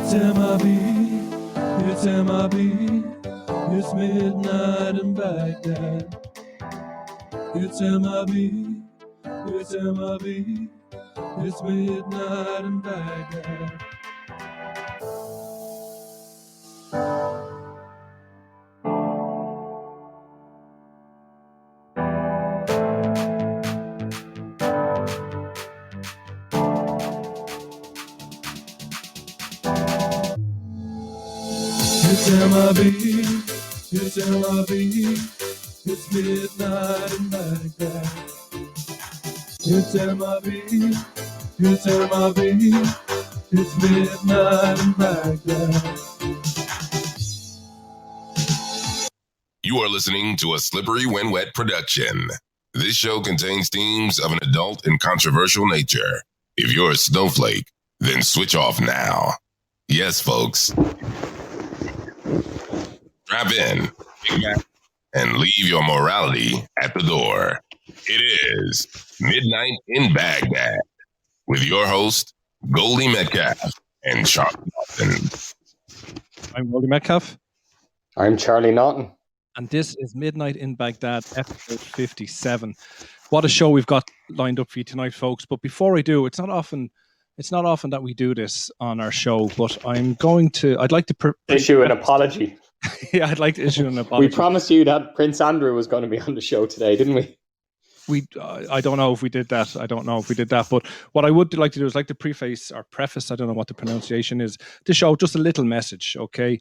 It's MIB, it's midnight in Baghdad. It's MIB, it's MIB, it's midnight in Baghdad. It's MIB, it's MIB, it's midnight in Baghdad. It's MIB, it's MIB, it's midnight in Baghdad. You are listening to a Slippery When Wet production. This show contains themes of an adult and controversial nature. If you're a snowflake, then switch off now. Yes, folks. Strap in, kick back, and leave your morality at the door. It is Midnight in Baghdad with your host, Goldie Metcalf and Charlie Naughton. I'm Goldie Metcalf. I'm Charlie Naughton. And this is Midnight in Baghdad, episode 57. What a show we've got lined up for you tonight, folks. But before I do, it's not often that we do this on our show, but I'd like to issue an apology. Yeah, I'd like to issue an apology. We promised you that Prince Andrew was going to be on the show today, didn't we? I don't know if we did that. But what I would like to do is like to preface, I don't know what the pronunciation is, the show, just a little message, okay?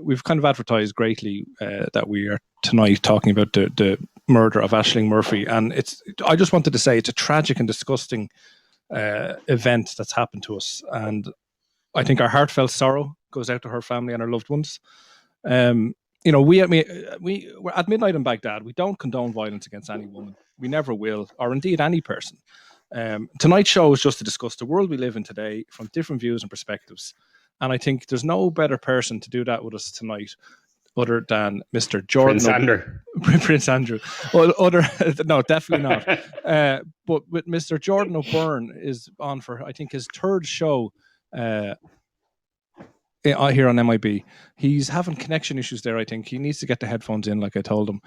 We've kind of advertised greatly that we are tonight talking about the murder of Ashling Murphy. And I just wanted to say it's a tragic and disgusting event that's happened to us. And I think our heartfelt sorrow goes out to her family and her loved ones. We're at Midnight in Baghdad. We don't condone violence against any woman. We never will, or indeed any person. Tonight's show is just to discuss the world we live in today from different views and perspectives. And I think there's no better person to do that with us tonight other than Mr. Jordan. Prince Andrew. Well, no, definitely not. But with Mr. Jordan O'Byrne is on for, I think, his third show here on MIB. He's having connection issues there, I think. He needs to get the headphones in, like I told him.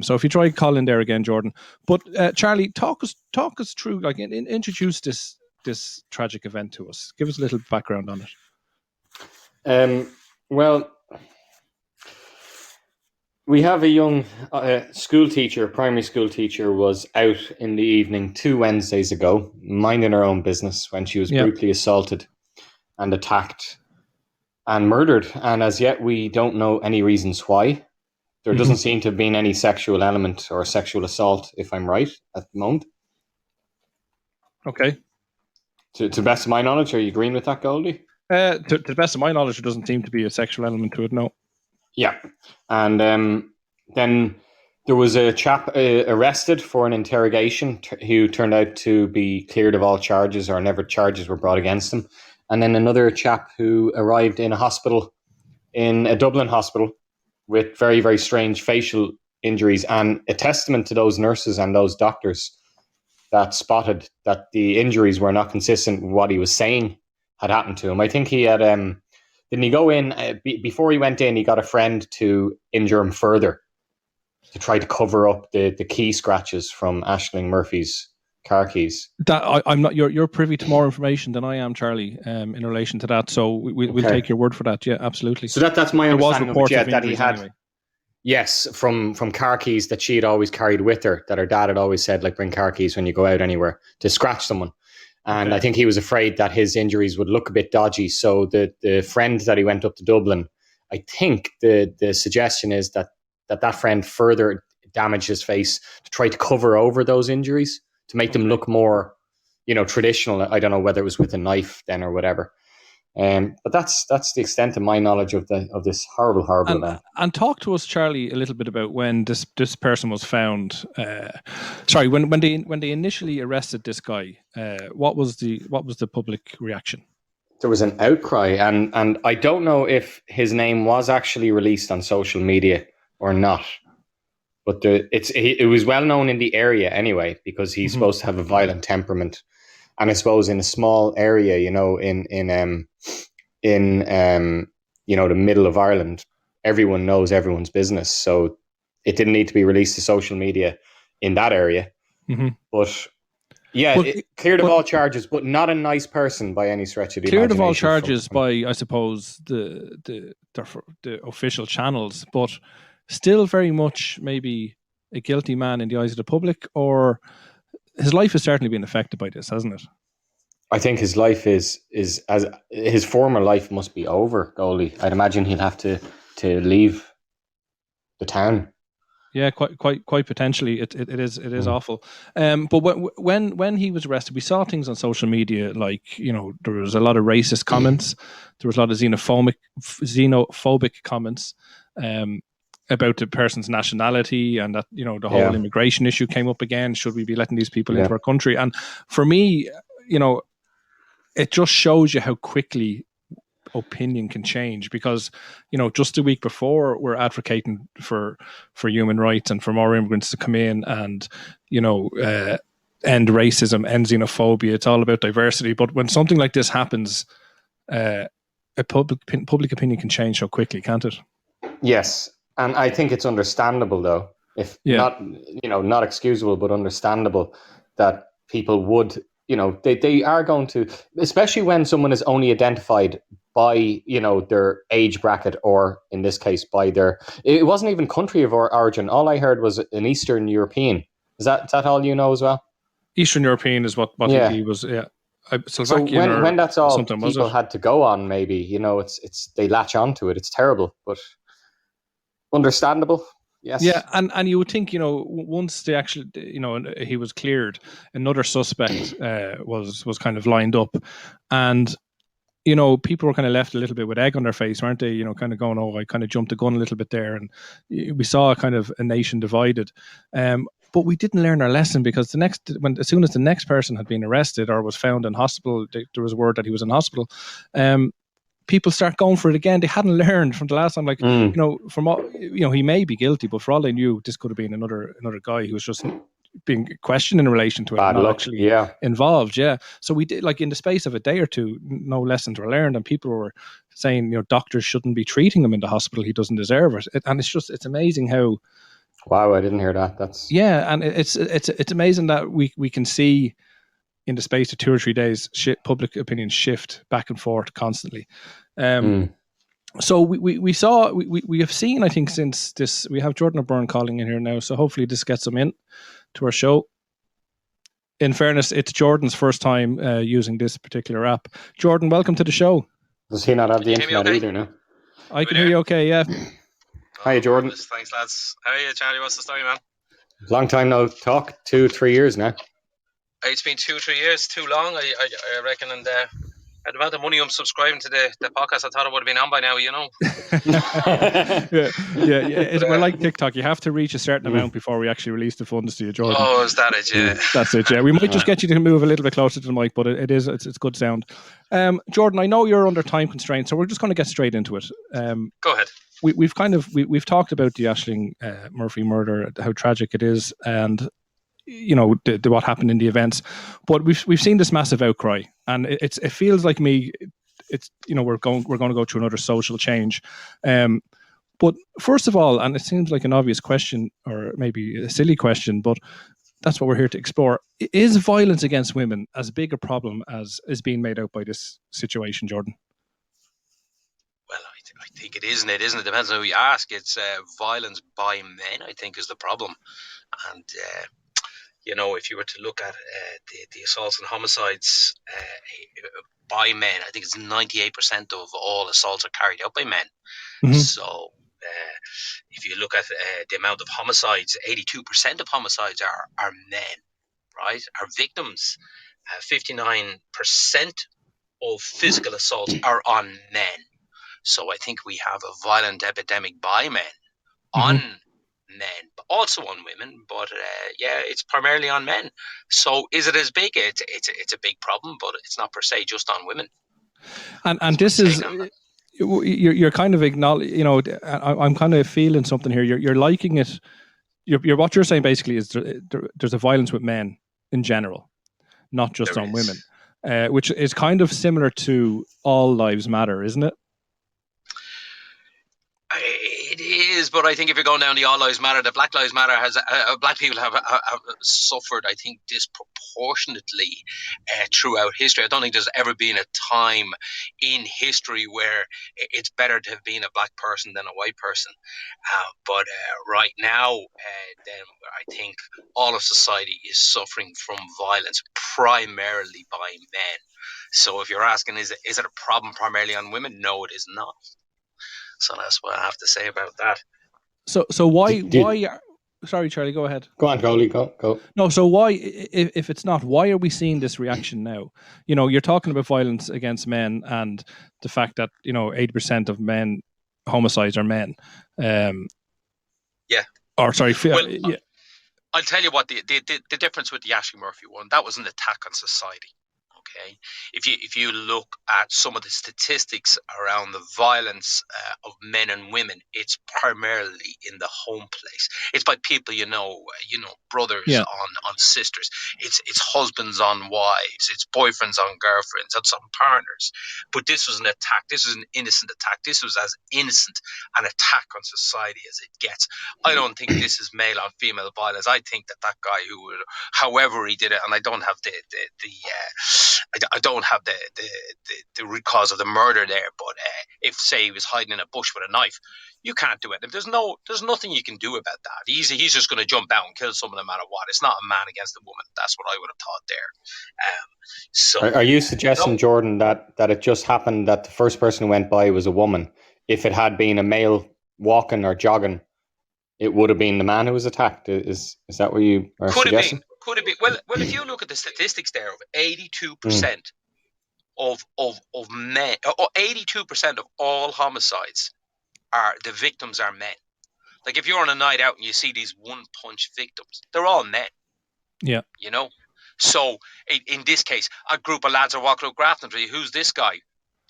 So if you try call in there again, Jordan. But Charlie, talk us through, like, introduce this tragic event to us. Give us a little background on it. Well, we have a young primary school teacher, was out in the evening 2 Wednesdays ago, minding her own business, when she was brutally assaulted and attacked and murdered. And as yet, we don't know any reasons why. There doesn't seem to have been any sexual element or sexual assault, if I'm right, at the moment. Okay. To the best of my knowledge, are you agreeing with that, Goldie? To the best of my knowledge, there doesn't seem to be a sexual element to it, no. Yeah. And then there was a chap arrested for an interrogation who turned out to be cleared of all charges, or never charges were brought against him. And then another chap who arrived in a Dublin hospital with very, very strange facial injuries, and a testament to those nurses and those doctors that spotted that the injuries were not consistent with what he was saying had happened to him. I think he had, didn't he go in, before he went in, he got a friend to injure him further to try to cover up the key scratches from Ashling Murphy's car keys. That I'm not. You're privy to more information than I am, Charlie, in relation to that. So we'll take your word for that. Yeah, absolutely. So that's my understanding of it, that he had. Anyway. Yes, from car keys that she had always carried with her, that her dad had always said, like, bring car keys when you go out anywhere to scratch someone. And I think he was afraid that his injuries would look a bit dodgy. So the friend that he went up to Dublin, I think the suggestion is that friend further damaged his face to try to cover over those injuries, to make them look more, traditional. I don't know whether it was with a knife then or whatever. But that's the extent of my knowledge of this horrible event. And talk to us, Charlie, a little bit about when this person was found. When they initially arrested this guy, what was the public reaction? There was an outcry, and I don't know if his name was actually released on social media or not. But it was well known in the area anyway, because he's supposed to have a violent temperament, and I suppose in a small area, in in the middle of Ireland, everyone knows everyone's business. So it didn't need to be released to social media in that area. Mm-hmm. But yeah, cleared of all charges, but not a nice person by any stretch of the imagination. Cleared of all charges by, I suppose, the official channels, but still very much maybe a guilty man in the eyes of the public, or his life has certainly been affected by this, hasn't it? I think his life is as his former life must be over, Goldie. I'd imagine he'll have to leave the town. Yeah, quite potentially. It is awful. But when he was arrested, we saw things on social media like, there was a lot of racist comments, there was a lot of xenophobic comments about the person's nationality, and that the whole immigration issue came up again. Should we be letting these people into our country? And for me, it just shows you how quickly opinion can change, because just a week before we're advocating for human rights and for more immigrants to come in and end racism, end xenophobia. It's all about diversity. But when something like this happens, a public opinion can change so quickly, can't it? Yes, and I think it's understandable, though, if not excusable, but understandable, that people would they are going to, especially when someone is only identified by their age bracket, or in this case by it wasn't even country of origin. All I heard was an Eastern European. Is that all you know as well? Eastern European is what he was. Yeah. Slovakian, so when that's all people had to go on, maybe it's they latch onto it. It's terrible, but understandable. Yes. Yeah, and you would think, once they actually, he was cleared, another suspect was kind of lined up, and people were kind of left a little bit with egg on their face, weren't they? Kind of going, oh, I kind of jumped the gun a little bit there, and we saw kind of a nation divided. But we didn't learn our lesson, because as soon as the next person had been arrested or was found in hospital, there was word that he was in hospital. People start going for it again. They hadn't learned from the last time. Like, from all, he may be guilty, but for all they knew, this could have been another guy who was just being questioned in relation to it, not actually involved. Yeah. So we did, like, in the space of a day or two, no lessons were learned, and people were saying, doctors shouldn't be treating him in the hospital. He doesn't deserve it. And it's amazing how. Wow, I didn't hear that. That's and it's amazing that we can see, in the space of 2 or 3 days, public opinion shift back and forth constantly. So we have seen, I think, since this, we have Jordan O'Byrne calling in here now, so hopefully this gets him in to our show. In fairness, it's Jordan's first time using this particular app. Jordan, welcome to the show. Does he not have the internet either now? I can hear you okay, yeah. Hi, Jordan. Thanks, lads. How are you, Charlie? What's the story, man? Long time no talk. 2-3 years now. It's been 2-3 years, too long, I reckon, and at the amount of money I'm subscribing to the podcast, I thought I would have been on by now, yeah. We're like TikTok. You have to reach a certain amount before we actually release the funds to you, Jordan. Oh, is that it? Yeah. That's it, yeah. We might just get you to move a little bit closer to the mic, but it's good sound. Jordan, I know you're under time constraints, so we're just going to get straight into it. Go ahead. We've talked about the Ashling Murphy murder, how tragic it is, and what happened in the events, but we've seen this massive outcry, and it feels like we're going to go through another social change. But first of all, and it seems like an obvious question, or maybe a silly question, but that's what we're here to explore. Is violence against women as big a problem as is being made out by this situation, Jordan? Well, I think it isn't. It isn't. It depends on who you ask. It's violence by men, I think, is the problem, and. If you were to look at the assaults and homicides by men, I think it's 98% of all assaults are carried out by men. Mm-hmm. So if you look at the amount of homicides, 82% of homicides are men, right? Our victims, 59% of physical assaults are on men. So I think we have a violent epidemic by men, on men, but also on women, but it's primarily on men. So is it as big? It's a big problem, but it's not per se just on women. And this is, you're kind of acknowledging, I'm kind of feeling something here. You're liking it. You're what you're saying basically is there's a violence with men in general, not just on women. which is kind of similar to All Lives Matter, isn't it? It is, but I think if you're going down the All Lives Matter, the Black Lives Matter has black people have suffered, I think, disproportionately throughout history. I don't think there's ever been a time in history where it's better to have been a black person than a white person. But right now, then I think all of society is suffering from violence, primarily by men. So if you're asking, is it a problem primarily on women? No, it is not. So that's what I have to say about that. So why? Sorry, Charlie, go ahead. Go on, Goldie, go. No, so why, if it's not, why are we seeing this reaction now? You're talking about violence against men and the fact that 80% of men homicides are men. Yeah. Or sorry. Well, yeah. I'll tell you what the difference with the Ashling Murphy one, that was an attack on society. Okay, if you look at some of the statistics around the violence of men and women, it's primarily in the home place. It's by people brothers on sisters. It's husbands on wives. It's boyfriends on girlfriends. It's on partners. But this was an attack. This was an innocent attack. This was as innocent an attack on society as it gets. I don't think this is male on female violence. I think that guy who would, however he did it, and I don't have I don't have the root cause of the murder there, but if say he was hiding in a bush with a knife, you can't do it. There's nothing you can do about that. He's just going to jump out and kill someone no matter what. It's not a man against a woman. That's what I would have thought there. So, are you suggesting, Jordan, that it just happened that the first person who went by was a woman? If it had been a male walking or jogging, it would have been the man who was attacked. Is that what you are suggesting? Could it be? Well, if you look at the statistics there of 82% of men, or 82% of all homicides the victims are men. Like if you're on a night out and you see these one-punch victims, they're all men. Yeah. So in this case, a group of lads are walking up Grafton. Who's this guy?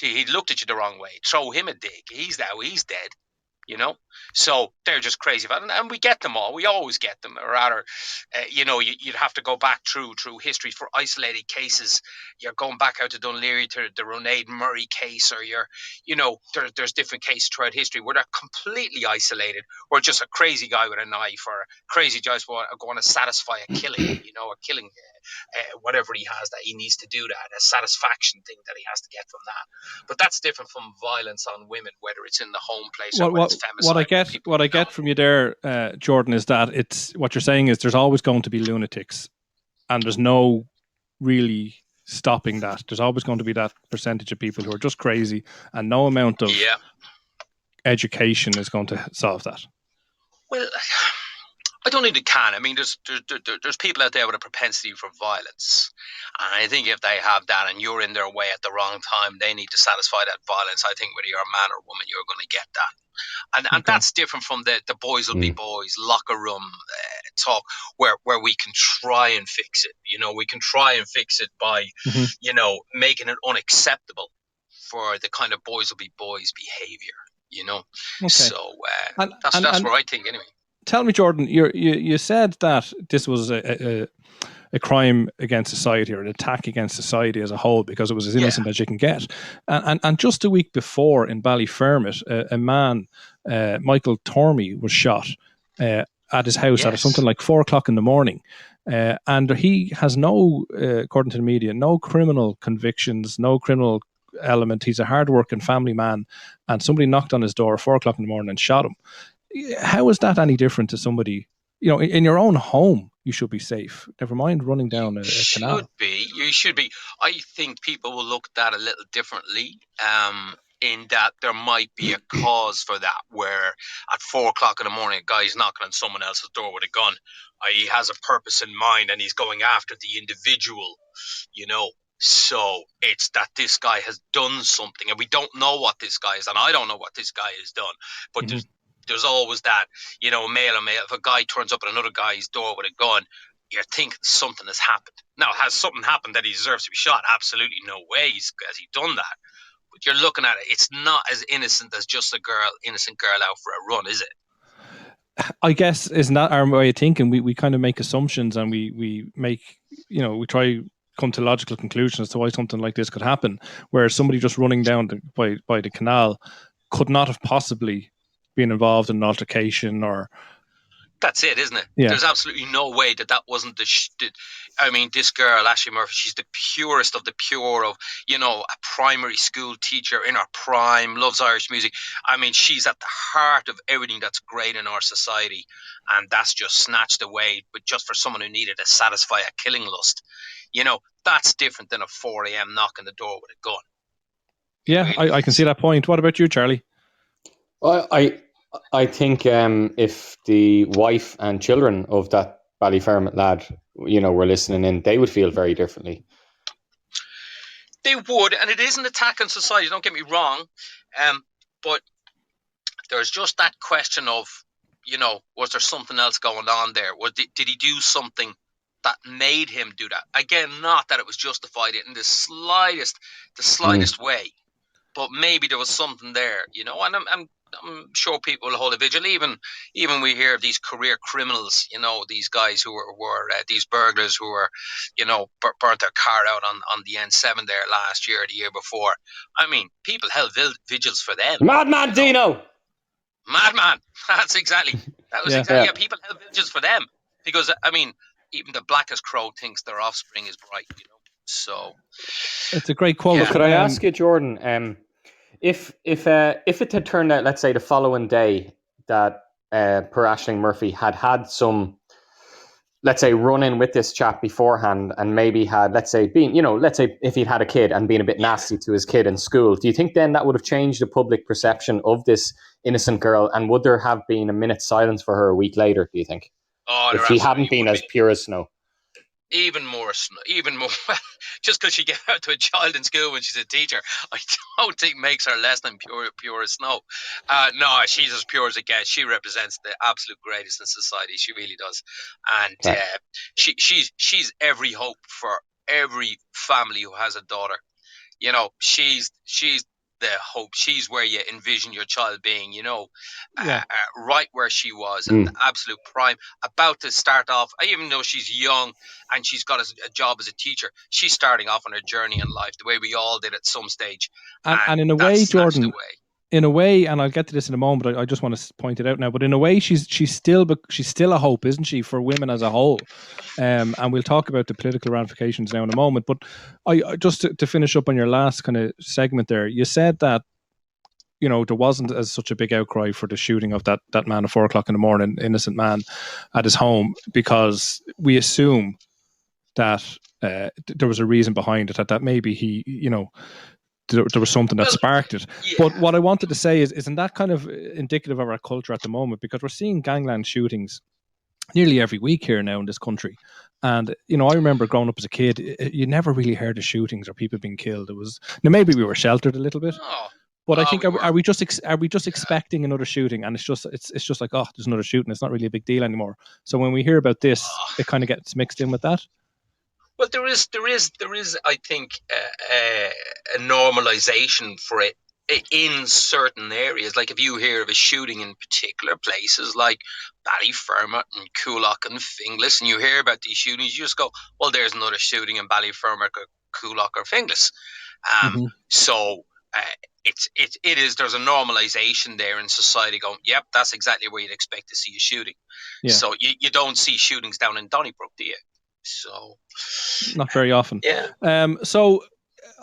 He looked at you the wrong way. Throw him a dig. He's dead. So they're just crazy about it, and we get them all. We always get them. Or rather, you'd have to go back through history for isolated cases. You're going back out to Dunleary to the Ronaid Murray case, or there's different cases throughout history where they're completely isolated, or just a crazy guy with a knife, or a crazy guy going to satisfy a killing, whatever he has that he needs to do, that a satisfaction thing that he has to get from that. But that's different from violence on women, whether it's in the home place or whether it's femicide. What I get from you there, Jordan, is that what you're saying is there's always going to be lunatics, and there's no really stopping that. There's always going to be that percentage of people who are just crazy, and no amount of education is going to solve that. Well, I don't think it can. I mean, there's people out there with a propensity for violence, and I think if they have that and you're in their way at the wrong time, they need to satisfy that violence. I think whether you're a man or a woman, you're going to get that. And that's different from the boys will be boys, locker room talk, where we can try and fix it. We can try and fix it by, making it unacceptable for the kind of boys will be boys behavior, Okay. So that's what I think anyway. Tell me, Jordan, you said that this was a crime against society, or an attack against society as a whole, because it was as innocent as you can get. And just a week before in Ballyfermot, a man, Michael Tormey, was shot at his house at something like 4:00 in the morning. And he has no, according to the media, no criminal convictions, no criminal element. He's a hard-working family man, and somebody knocked on his door at 4:00 in the morning and shot him. How is that any different to somebody, in your own home? You should be safe. Never mind running down a canal. You should be. I think people will look at that a little differently, in that there might be a cause for that, where at 4:00 in the morning, a guy's knocking on someone else's door with a gun. He has a purpose in mind and he's going after the individual, So it's that this guy has done something, and we don't know what this guy has done. I don't know what this guy has done, but there's always that, male on male. If a guy turns up at another guy's door with a gun, you're thinking something has happened. Now, has something happened that he deserves to be shot? Absolutely no way has he done that. But you're looking at it, it's not as innocent as just innocent girl out for a run, is it? I guess isn't that our way of thinking? We kind of make assumptions, and we make, we try come to logical conclusions as to why something like this could happen, where somebody just running down by the canal could not have possibly been involved in an altercation or. That's it, isn't it? Yeah. There's absolutely no way that wasn't I mean, this girl, Ashling Murphy, she's the purest of the pure of, a primary school teacher in her prime, loves Irish music. I mean, she's at the heart of everything that's great in our society. And that's just snatched away, but just for someone who needed to satisfy a killing lust. That's different than a 4 a.m. knock on the door with a gun. Yeah, really I can see that point. What about you, Charlie? Well, I think if the wife and children of that Ballyfermot lad, were listening in, they would feel very differently. They would, and it is an attack on society, don't get me wrong, but there's just that question of, was there something else going on there? Did he do something that made him do that? Again, not that it was justified in the slightest way, but maybe there was something there, and I'm sure people will hold a vigil. Even we hear of these career criminals, these guys who were these burglars who were, burnt their car out on the N7 there last year or the year before. I mean, people held vigils for them. Madman Dino! Madman! That was exactly. Yeah, people held vigils for them. Because, I mean, even the blackest crow thinks their offspring is bright, So... It's a great quote. Yeah. Could I ask you, Jordan, if it had turned out, let's say, the following day that poor Ashling Murphy had some, let's say, run-in with this chap beforehand, and maybe had, let's say, if he'd had a kid and been a bit nasty to his kid in school, do you think then that would have changed the public perception of this innocent girl? And would there have been a minute's silence for her a week later, do you think? If he hadn't been as pure as snow? Even more, just because she gave out to a child in school when she's a teacher, I don't think makes her less than pure as snow. No, she's as pure as it gets. She represents the absolute greatest in society. She really does, and she's every hope for every family who has a daughter. She's the hope. She's where you envision your child being, right where she was at the absolute prime, about to start off. Even though she's young and she's got a job as a teacher, she's starting off on her journey in life the way we all did at some stage. And in a way, Jordan, in a way, and I'll get to this in a moment, but I just want to point it out now. But in a way, she's still a hope, isn't she, for women as a whole? And we'll talk about the political ramifications now in a moment. But I just to finish up on your last kind of segment there, you said that there wasn't as such a big outcry for the shooting of that man at 4 o'clock in the morning, innocent man at his home, because we assume that there was a reason behind it, that maybe he, there was something that sparked it. Yeah. But what I wanted to say isn't that kind of indicative of our culture at the moment? Because we're seeing gangland shootings nearly every week here now in this country. And, I remember growing up as a kid, you never really heard of shootings or people being killed. It was, now maybe we were sheltered a little bit. But I think are we just expecting another shooting, and it's just like, oh, there's another shooting. It's not really a big deal anymore. So when we hear about this, it kind of gets mixed in with that. Well, there is, I think, a normalization for it in certain areas. Like if you hear of a shooting in particular places like Ballyfermot and Coolock and Finglas, and you hear about these shootings, you just go, well, there's another shooting in Ballyfermot or Coolock or Finglas. So it is, there's a normalization there in society going, yep, that's exactly where you'd expect to see a shooting. Yeah. So you don't see shootings down in Donnybrook, do you? So not very often. Yeah. So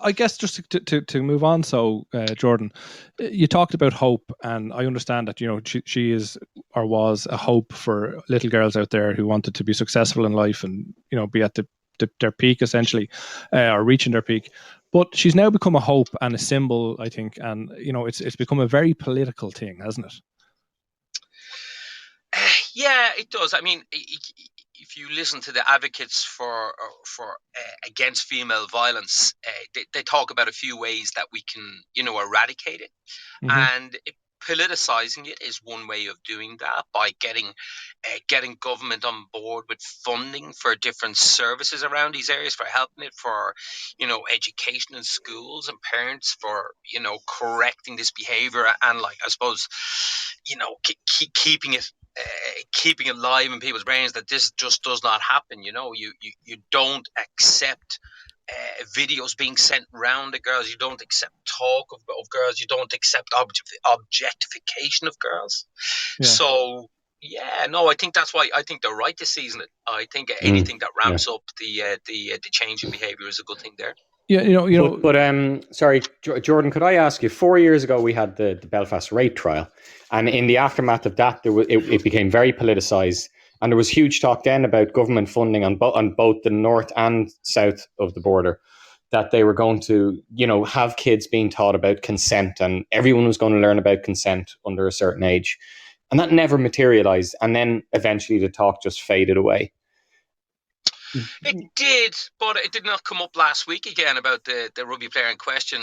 I guess just to move on. So Jordan, you talked about hope, and I understand that she is or was a hope for little girls out there who wanted to be successful in life and be at their peak essentially, or reaching their peak. But she's now become a hope and a symbol, I think, and it's become a very political thing, hasn't it? Yeah, it does. I mean, if you listen to the advocates for against female violence, they talk about a few ways that we can, eradicate it. Mm-hmm. And politicizing it is one way of doing that, by getting government on board with funding for different services around these areas, for helping it, for education in schools and parents, for correcting this behavior, and like I suppose keeping it keeping it alive in people's brains that this just does not happen. You don't accept videos being sent around to girls. You don't accept talk of girls. You don't accept objectification of girls. Yeah. So I think that's why I think they're right to season it. I think anything that ramps up the change in behavior is a good thing there. Yeah, But sorry, Jordan, could I ask you? 4 years ago, we had the Belfast rape trial, and in the aftermath of that, it became very politicized, and there was huge talk then about government funding on both the north and south of the border, that they were going to, have kids being taught about consent, and everyone was going to learn about consent under a certain age, and that never materialized, and then eventually the talk just faded away. It did, but it did not come up last week again about the rugby player in question,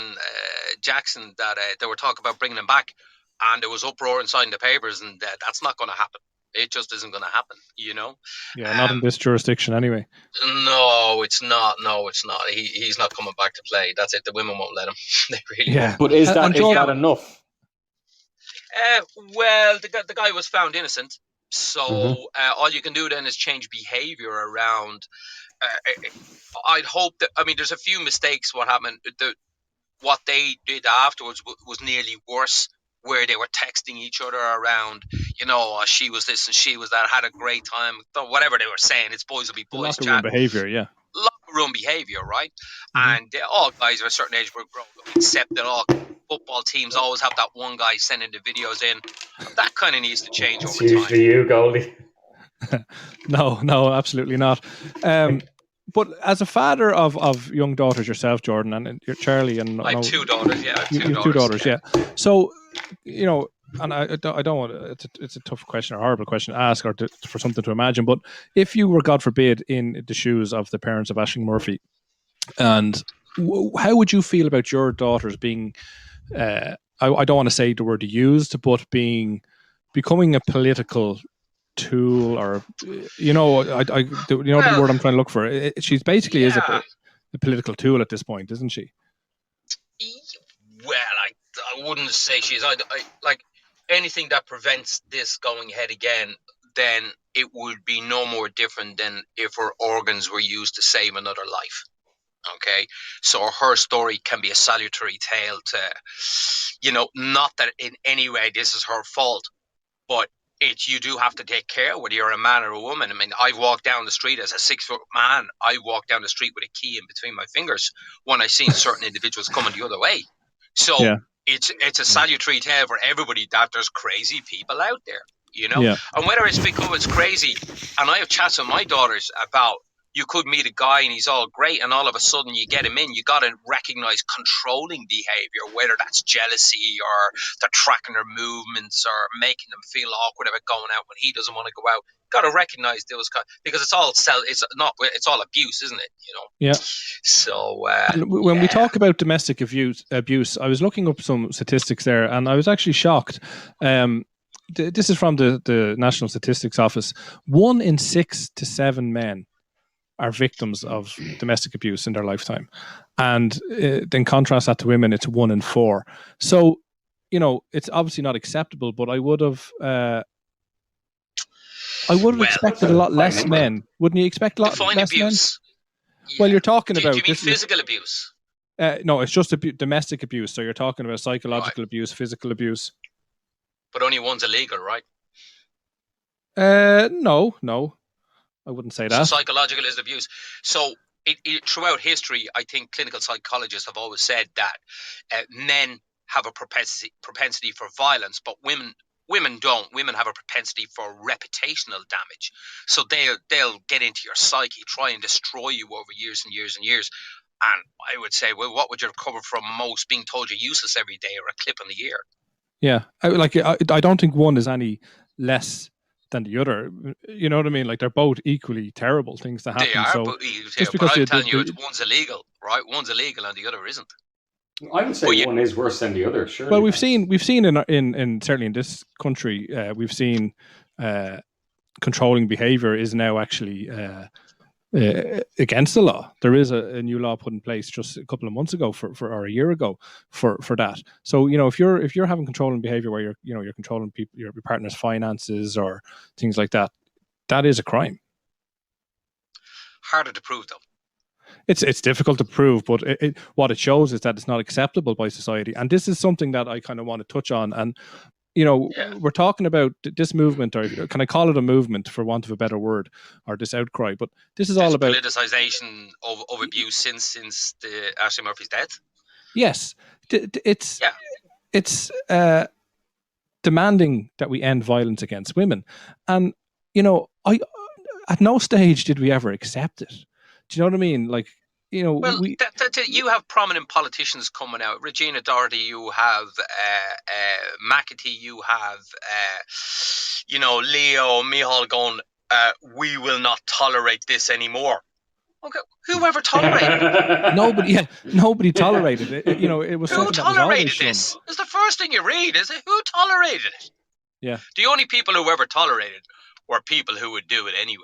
Jackson, that they were talking about bringing him back, and there was uproar inside the papers, and that's not going to happen. It just isn't going to happen, Yeah, not in this jurisdiction anyway. No, it's not. No, it's not. He's not coming back to play. That's it. The women won't let him. They really won't. But is that enough? Well, the guy was found innocent. So all you can do then is change behavior around. I'd hope that. I mean, there's a few mistakes. What happened? What they did afterwards was nearly worse, where they were texting each other around. She was this and she was that. Had a great time. Whatever they were saying, it's boys will be boys. Locker room behavior, yeah. Locker room behavior, right? And all guys of a certain age were grown up, except that all football teams always have that one guy sending the videos in. That kind of needs to change over time. Usually you, Goldie. No, absolutely not. But as a father of young daughters yourself, Jordan, and Charlie, and I have two daughters. Yeah, you have two daughters. Yeah. So, and I don't want to, it's a tough question, or a horrible question to ask, or for something to imagine. But if you were, God forbid, in the shoes of the parents of Ashling Murphy, and how would you feel about your daughters being? I don't want to say the word used, but becoming a political tool, or the word I'm trying to look for. She's basically is a political tool at this point, isn't she? Well, I wouldn't say she is. I like anything that prevents this going ahead again. Then it would be no more different than if her organs were used to save another life. Okay, so her story can be a salutary tale to, not that in any way this is her fault, but you do have to take care whether you're a man or a woman. I mean, I've walked down the street as a 6-foot man. I walked down the street with a key in between my fingers when I seen certain individuals coming the other way. So it's a salutary tale for everybody that there's crazy people out there, and whether it's because it's crazy. And I have chats with my daughters about, you could meet a guy and he's all great, and all of a sudden you get him in. You got to recognize controlling behavior, whether that's jealousy or they're tracking their movements or making them feel awkward about going out when he doesn't want to go out. Got to recognize those, because it's all abuse, isn't it? Yeah. So when we talk about domestic abuse, I was looking up some statistics there, and I was actually shocked. This is from the National Statistics Office. 1 in 6 to 7 men are victims of domestic abuse in their lifetime, and then contrast that to women, it's 1 in 4. So it's obviously not acceptable, but I would have expected a lot less men. Wouldn't you expect a lot less abuse men? Well, you're talking about, do you mean physical abuse? No, it's just domestic abuse. So you're talking about psychological abuse, physical abuse, but only one's illegal, right? No, I wouldn't say that. So psychological is abuse. So throughout history, I think clinical psychologists have always said that men have a propensity for violence, but women don't. Women have a propensity for reputational damage. So they'll get into your psyche, try and destroy you over years and years and years. And I would say, well, what would you recover from most? Being told you're useless every day, or a clip in the ear? Yeah, I don't think one is any less than the other. You know what I mean? Like, they're both equally terrible things to happen. They are, so just because I'm telling you, one's illegal, right? One's illegal and the other isn't. I would say one is worse than the other. Sure. Well, we've seen in certainly in this country, we've seen controlling behavior is now actually against the law. There is a new law put in place just a couple of months ago or a year ago for that. So if you're having controlling behavior where you're controlling people, your partner's finances or things like that, that is a crime. Harder to prove, though. It's difficult to prove, but what it shows is that it's not acceptable by society. And this is something that I kind of want to touch on. And we're talking about this movement, or can I call it a movement for want of a better word, or this outcry? But this is all about politicization of abuse since the Ashling Murphy's death. Yes, it's demanding that we end violence against women, and I at no stage did we ever accept it. Do you know what I mean? Like, well, you have prominent politicians coming out. Regina Doherty, you have McAtee, you have Leo Mihal going, we will not tolerate this anymore. Okay, whoever tolerated it? Nobody tolerated it. It was who something tolerated that was this? It's the first thing you read, is it? Who tolerated it? Yeah. The only people who ever tolerated it were people who would do it anyway.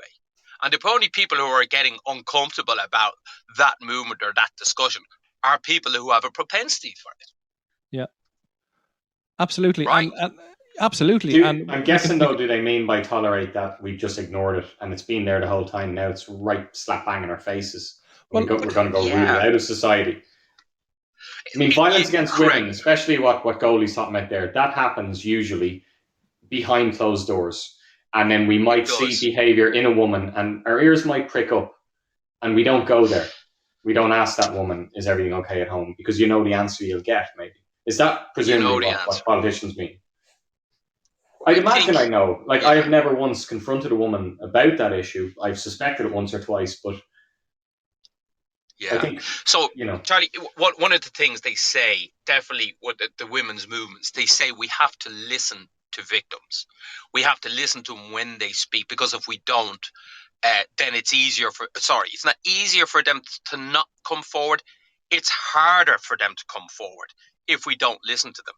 And the only people who are getting uncomfortable about that movement or that discussion are people who have a propensity for it. Yeah, absolutely. Right. And absolutely. I'm guessing, though, do they mean by tolerate that we've just ignored it and it's been there the whole time? Now it's right slap bang in our faces. We're going to go root it out of society. I mean, violence against women, especially what Goldie's talking about there, that happens usually behind closed doors. And then we might see behavior in a woman and our ears might prick up and we don't go there. We don't ask that woman, is everything okay at home? Because the answer you'll get, maybe. Is that presumably what politicians mean? I'd imagine I know. Like, I have never once confronted a woman about that issue. I've suspected it once or twice, but I think, Charlie, one of the things they say, definitely what the women's movements, they say we have to listen to victims. We have to listen to them when they speak, because if we don't, then it's not easier for them to not come forward. It's harder for them to come forward if we don't listen to them.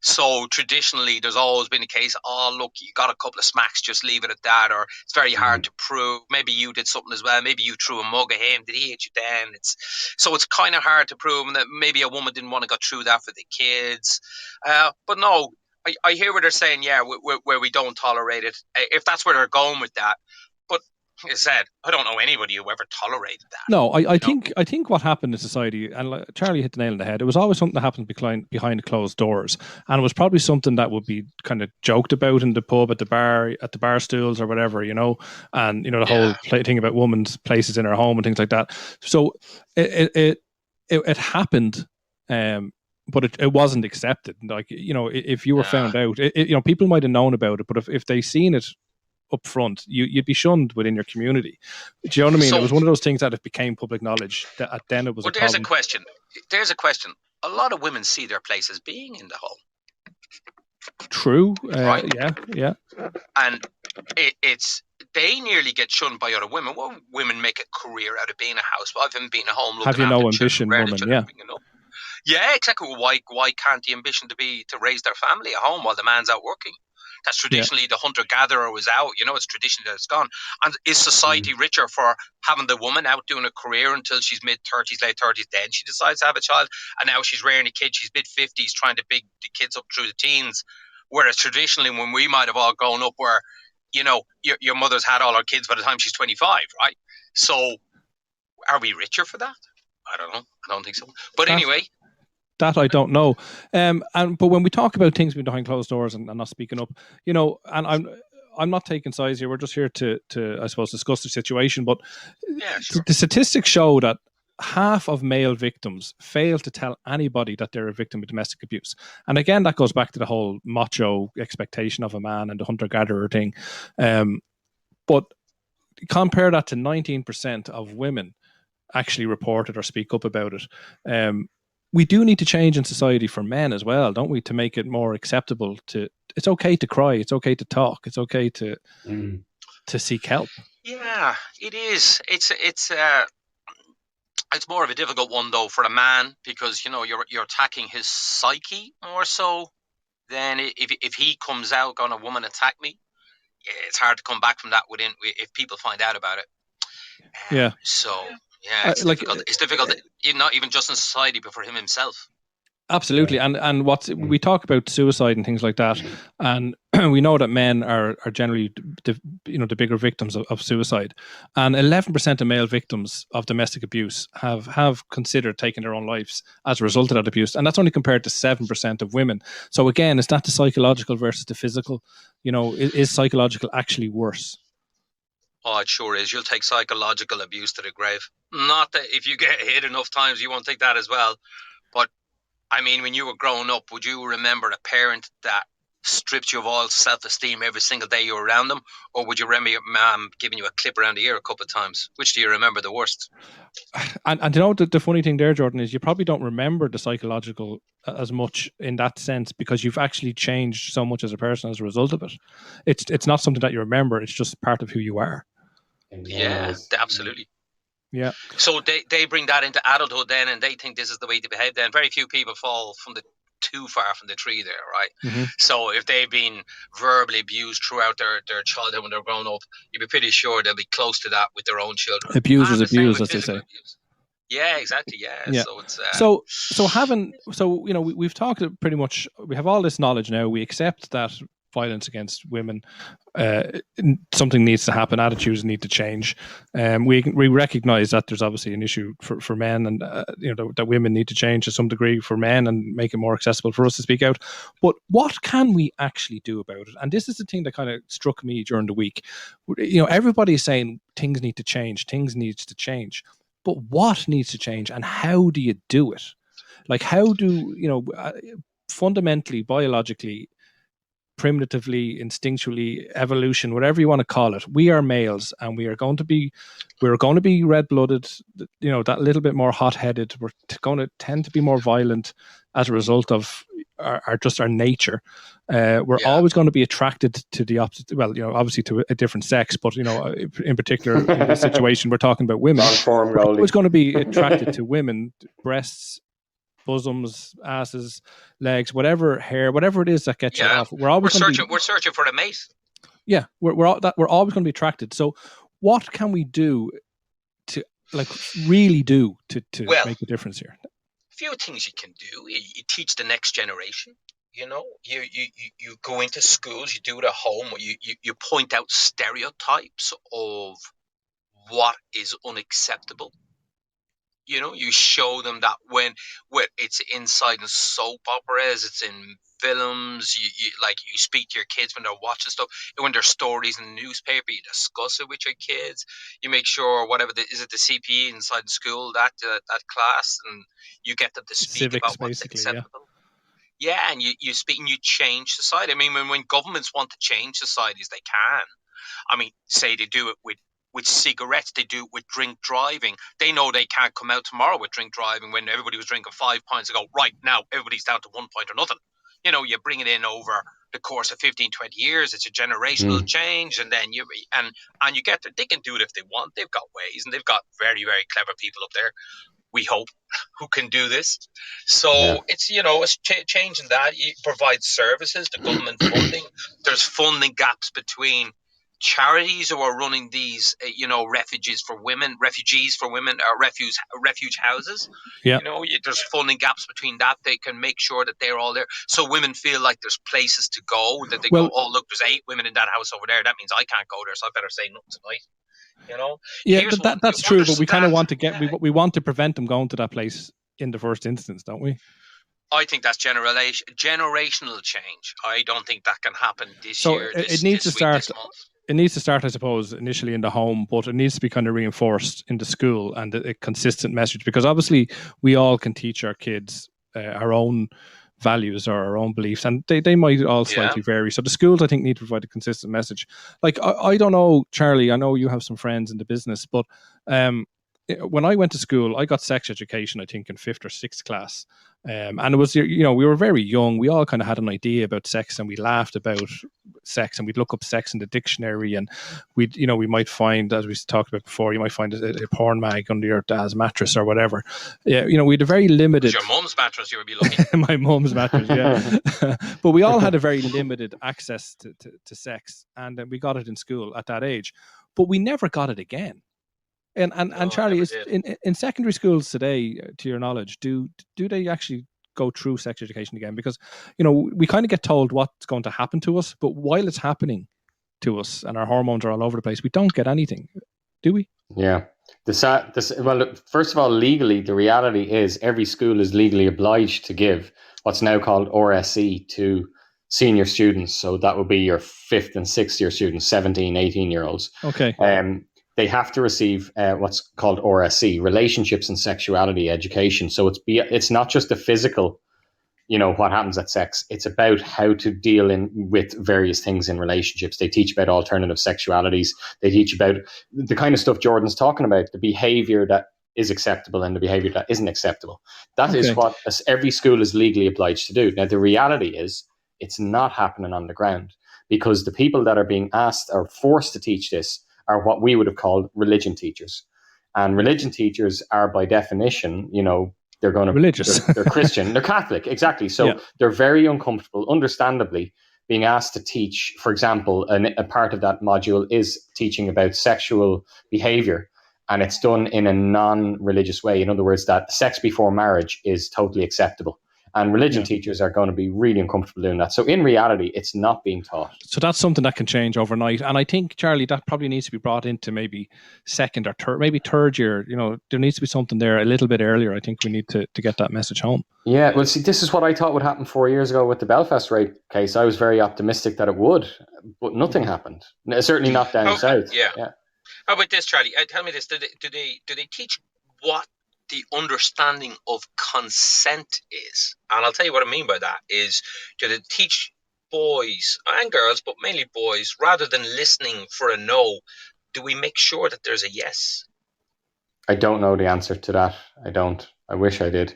So traditionally, there's always been a case, look, you got a couple of smacks, just leave it at that, or it's very hard to prove. Maybe you did something as well. Maybe you threw a mug at him. Did he hit you then? It's kind of hard to prove, and that maybe a woman didn't want to go through that for the kids. But no, I hear what they're saying, where we don't tolerate it, if that's where they're going with that. But like I said, I don't know anybody who ever tolerated that. No, I think what happened in society, and Charlie hit the nail on the head, it was always something that happened behind closed doors, and it was probably something that would be kind of joked about in the pub, at the bar stools or whatever, and the whole thing about women's places in her home and things like that. So it happened. But it wasn't accepted. Like, if you were found out, people might have known about it, but if they seen it up front, you'd be shunned within your community. Do you know what I mean? So, it was one of those things that it became public knowledge. That then it was. Well, there's a question. A lot of women see their place as being in the home. True. Right? Yeah. And they nearly get shunned by other women. Well, women make a career out of being a housewife and being at home. Have you no ambition, woman? Yeah. Yeah, exactly. Why can't the ambition to raise their family at home while the man's out working? That's traditionally the hunter-gatherer was out. It's traditionally that it's gone. And is society richer for having the woman out doing a career until she's mid-30s, late 30s, then she decides to have a child, and now she's rearing a kid, she's mid-50s, trying to big the kids up through the teens, whereas traditionally when we might have all grown up where, your mother's had all her kids by the time she's 25, right? So are we richer for that? I don't know. I don't think so. But anyway... That I don't know. But when we talk about things behind closed doors and not speaking up, and I'm not taking sides here. We're just here to I suppose discuss the situation. But the statistics show that half of male victims fail to tell anybody that they're a victim of domestic abuse. And again, that goes back to the whole macho expectation of a man and the hunter-gatherer thing. But compare that to 19% of women actually report it or speak up about it. We do need to change in society for men as well, don't we? To make it more acceptable it's okay to cry. It's okay to talk. It's okay to seek help. Yeah, it is. It's more of a difficult one though for a man, because, you're attacking his psyche more so than if he comes out going, a woman attacked me. It's hard to come back from that if people find out about it. Yeah. So yeah, it's Like difficult. It's difficult, not even just in society, but for him himself. absolutely, and what we talk about suicide and things like that, and we know that men are generally the bigger victims of suicide, and 11% of male victims of domestic abuse have considered taking their own lives as a result of that abuse, and that's only compared to 7% of women. So again, it's not the psychological versus the physical. Is psychological actually worse? Oh, it sure is. You'll take psychological abuse to the grave. Not that if you get hit enough times, you won't take that as well. But I mean, when you were growing up, would you remember a parent that stripped you of all self-esteem every single day you were around them? Or would you remember your mom giving you a clip around the ear a couple of times? Which do you remember the worst? And the funny thing there, Jordan, is you probably don't remember the psychological as much in that sense because you've actually changed so much as a person as a result of it. It's not something that you remember. It's just part of who you are. Yeah, absolutely. Yeah. So they bring that into adulthood then, and they think this is the way to behave then. Very few people fall too far from the tree there, right? Mm-hmm. So if they've been verbally abused throughout their childhood when they're grown up, you'd be pretty sure they'll be close to that with their own children. Abuse is abuse, as they say. Abuse. Yeah, exactly. Yeah. So it's we've talked pretty much. We have all this knowledge now. We accept that violence against women, something needs to happen. Attitudes need to change. We recognize that there's obviously an issue for men, and that women need to change to some degree for men and make it more accessible for us to speak out. But what can we actually do about it? And this is the thing that kind of struck me during the week. Everybody's saying things need to change. Things needs to change. But what needs to change, and how do you do it? Like, how do fundamentally, biologically, primitively, instinctually, evolution, whatever you want to call it, we are males, and we're going to be red-blooded. That little bit more hot-headed. We're going to tend to be more violent as a result of our nature. We're always going to be attracted to the opposite. Well, obviously to a different sex, but in particular in this situation, we're talking about women. We're always going to be attracted to women, breasts, bosoms, asses, legs, whatever, hair, whatever it is that gets you off. We're searching for a mate. Yeah, we're always going to be attracted. So, what can we do to really do to make a difference here? A few things you can do. You teach the next generation. You go into schools, you do it at home. You point out stereotypes of what is unacceptable. You show them that when it's inside in soap operas, it's in films. You speak to your kids when they're watching stuff. When there's stories in the newspaper, you discuss it with your kids. You make sure is it the CPE inside the school that class, and you get them to speak Civics, about what's acceptable. Yeah, and you speak and you change society. I mean, when governments want to change societies, they can. I mean, say they do it with cigarettes, they do it with drink driving. They know they can't come out tomorrow with drink driving when everybody was drinking 5 pints and go, right now, everybody's down to 1 pint or nothing. You bring it in over the course of 15, 20 years. It's a generational change. And then you get there. They can do it if they want. They've got ways, and they've got very, very clever people up there, we hope, who can do this. So it's changing that. You provide services, the government funding. There's funding gaps between charities who are running these refuges for women, refuge houses. There's funding gaps between that. They can make sure that they're all there, so women feel like there's places to go, that they go, oh look, there's 8 women in that house over there, that means I can't go there, so I better say nothing tonight. That's true, but we kind of want to we want to prevent them going to that place in the first instance, don't we? I think that's generational change. I don't think that can happen this year. It needs to start. It needs to start, I suppose, initially in the home, but it needs to be kind of reinforced in the school, and a consistent message, because obviously we all can teach our kids our own values or our own beliefs, and they might all slightly vary. So the schools, I think, need to provide a consistent message. Like, I don't know, Charlie, I know you have some friends in the business, but when I went to school, I got sex education, I think, in 5th or 6th class. And it was, we were very young. We all kind of had an idea about sex, and we laughed about sex, and we'd look up sex in the dictionary, and we might find, as we talked about before, you might find a porn mag under your dad's mattress or whatever. Yeah, we had a very limited. Your mum's mattress, you would be lucky. My mum's mattress, yeah. But we all had a very limited access to sex, and we got it in school at that age. But we never got it again. And Charlie, is in secondary schools today, to your knowledge, do they actually go through sex education again? Because we kind of get told what's going to happen to us, but while it's happening to us and our hormones are all over the place, we don't get anything, do we? Yeah. Well, first of all, legally, the reality is every school is legally obliged to give what's now called RSE to senior students. So that would be your 5th and 6th year students, 17, 18-year-olds. Okay. They have to receive what's called RSE, relationships and sexuality education. So it's not just the physical, what happens at sex. It's about how to deal with various things in relationships. They teach about alternative sexualities. They teach about the kind of stuff Jordan's talking about, the behavior that is acceptable and the behavior that isn't acceptable. That is what every school is legally obliged to do. Now, the reality is it's not happening on the ground, because the people that are being asked or forced to teach this are what we would have called religion teachers. And religion teachers are, by definition, they're going to religious. They're Christian. They're Catholic, exactly. So they're very uncomfortable, understandably, being asked to teach. For example, a part of that module is teaching about sexual behavior, and it's done in a non-religious way. In other words, that sex before marriage is totally acceptable. And religion teachers are going to be really uncomfortable doing that. So in reality, it's not being taught. So that's something that can change overnight. And I think, Charlie, that probably needs to be brought into maybe second or third year. There needs to be something there a little bit earlier. I think we need to get that message home. Yeah, well, see, this is what I thought would happen 4 years ago with the Belfast rape case. I was very optimistic that it would, but nothing happened. Certainly not down south. Yeah. How about this, Charlie? Tell me this. Do they teach what the understanding of consent is? And I'll tell you what I mean by that is, do they teach boys and girls, but mainly boys, rather than listening for a no, do we make sure that there's a yes? I don't know the answer to that. I don't. I wish I did.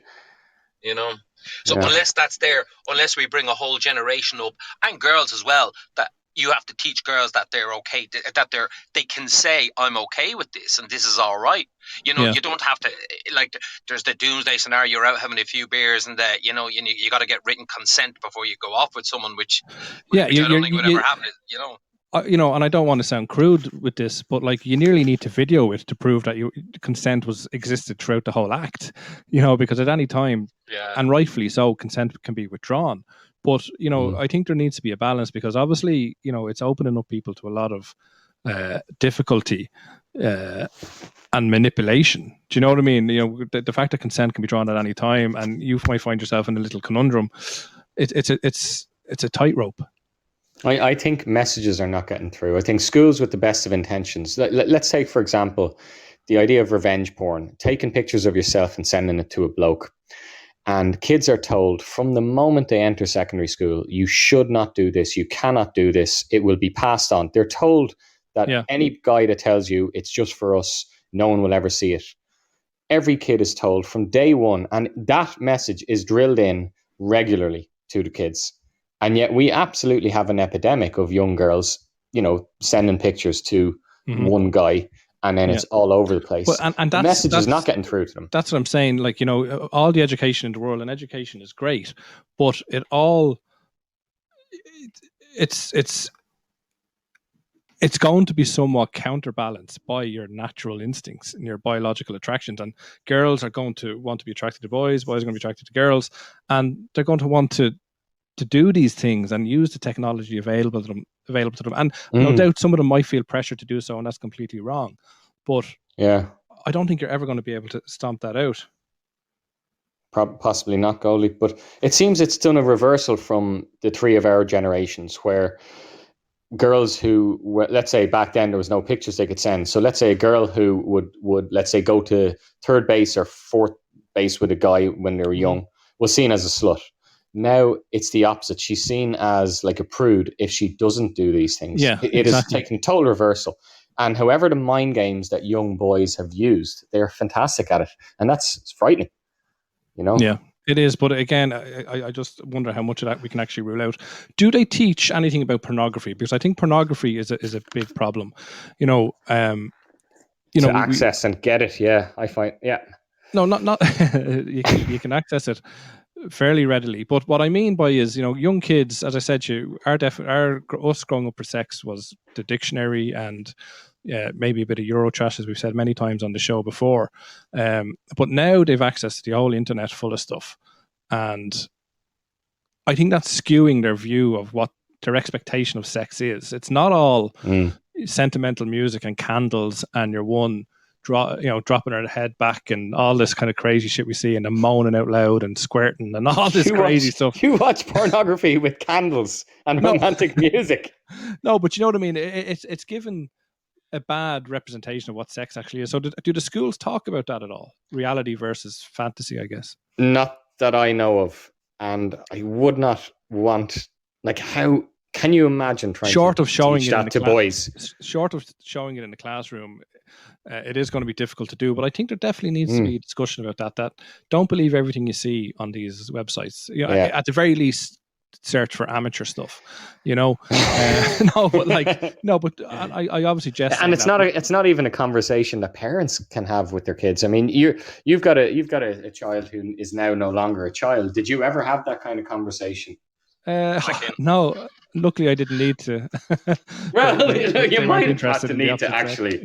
So unless that's there, unless we bring a whole generation up, and girls as well, that you have to teach girls that they're okay, that they can say, I'm okay with this and this is all right. You don't have to, like, there's the doomsday scenario, you're out having a few beers and you got to get written consent before you go off with someone, which I don't think would ever happen, and I don't want to sound crude with this, but like, you nearly need to video it to prove that consent existed throughout the whole act, because at any time, and rightfully so, consent can be withdrawn. But, I think there needs to be a balance, because obviously, it's opening up people to a lot of difficulty and manipulation. Do you know what I mean? The fact that consent can be drawn at any time, and you might find yourself in a little conundrum. It's a tightrope. I think messages are not getting through. I think schools with the best of intentions. Let's take, for example, the idea of revenge porn, taking pictures of yourself and sending it to a bloke. And kids are told from the moment they enter secondary school, you should not do this. You cannot do this. It will be passed on. They're told that any guy that tells you it's just for us, no one will ever see it. Every kid is told from day one. And that message is drilled in regularly to the kids. And yet we absolutely have an epidemic of young girls, sending pictures to one guy. And then it's all over the place. Well, and the message is not getting through to them. That's what I'm saying. Like, all the education in the world, and education is great, but it's going to be somewhat counterbalanced by your natural instincts and your biological attractions. And girls are going to want to be attracted to boys are going to be attracted to girls, and they're going to want to do these things and use the technology available to them. And no doubt some of them might feel pressure to do so, and that's completely wrong. But I don't think you're ever going to be able to stomp that out. Possibly not, Goldie. But it seems it's done a reversal from the three of our generations, where girls who, let's say back then there was no pictures they could send. So let's say a girl who would let's say go to third base or fourth base with a guy when they were young was seen as a slut. Now it's the opposite. She's seen as like a prude if she doesn't do these things. Yeah, it is taking total reversal. And however the mind games that young boys have used, they're fantastic at it. And that's frightening, Yeah, it is. But again, I just wonder how much of that we can actually rule out. Do they teach anything about pornography? Because I think pornography is a big problem. Access and get it. Yeah, I find, No, not you can access it fairly readily. But what I mean by is, young kids, as I said to you, us growing up for sex was the dictionary and maybe a bit of Eurotrash, as we've said many times on the show before. But now they've access to the whole internet full of stuff. And I think that's skewing their view of what their expectation of sex is. It's not all sentimental music and candles and your one dropping her head back and all this kind of crazy shit we see, and moaning out loud and squirting and all this crazy stuff. You watch pornography with candles and romantic music. No, but you know what I mean? It's given a bad representation of what sex actually is. So do the schools talk about that at all? Reality versus fantasy, I guess. Not that I know of. And I would not want, like, how can you imagine trying to teach that to boys? Short of showing it in the classroom, it is going to be difficult to do. But I think there definitely needs to be a discussion about that don't believe everything you see on these websites. At the very least, search for amateur stuff. No, but I obviously jest. And it's not even a conversation that parents can have with their kids. I mean, you've got a child who is now no longer a child. Did you ever have that kind of conversation? No, luckily I didn't need to. Well, you might have to need to actually.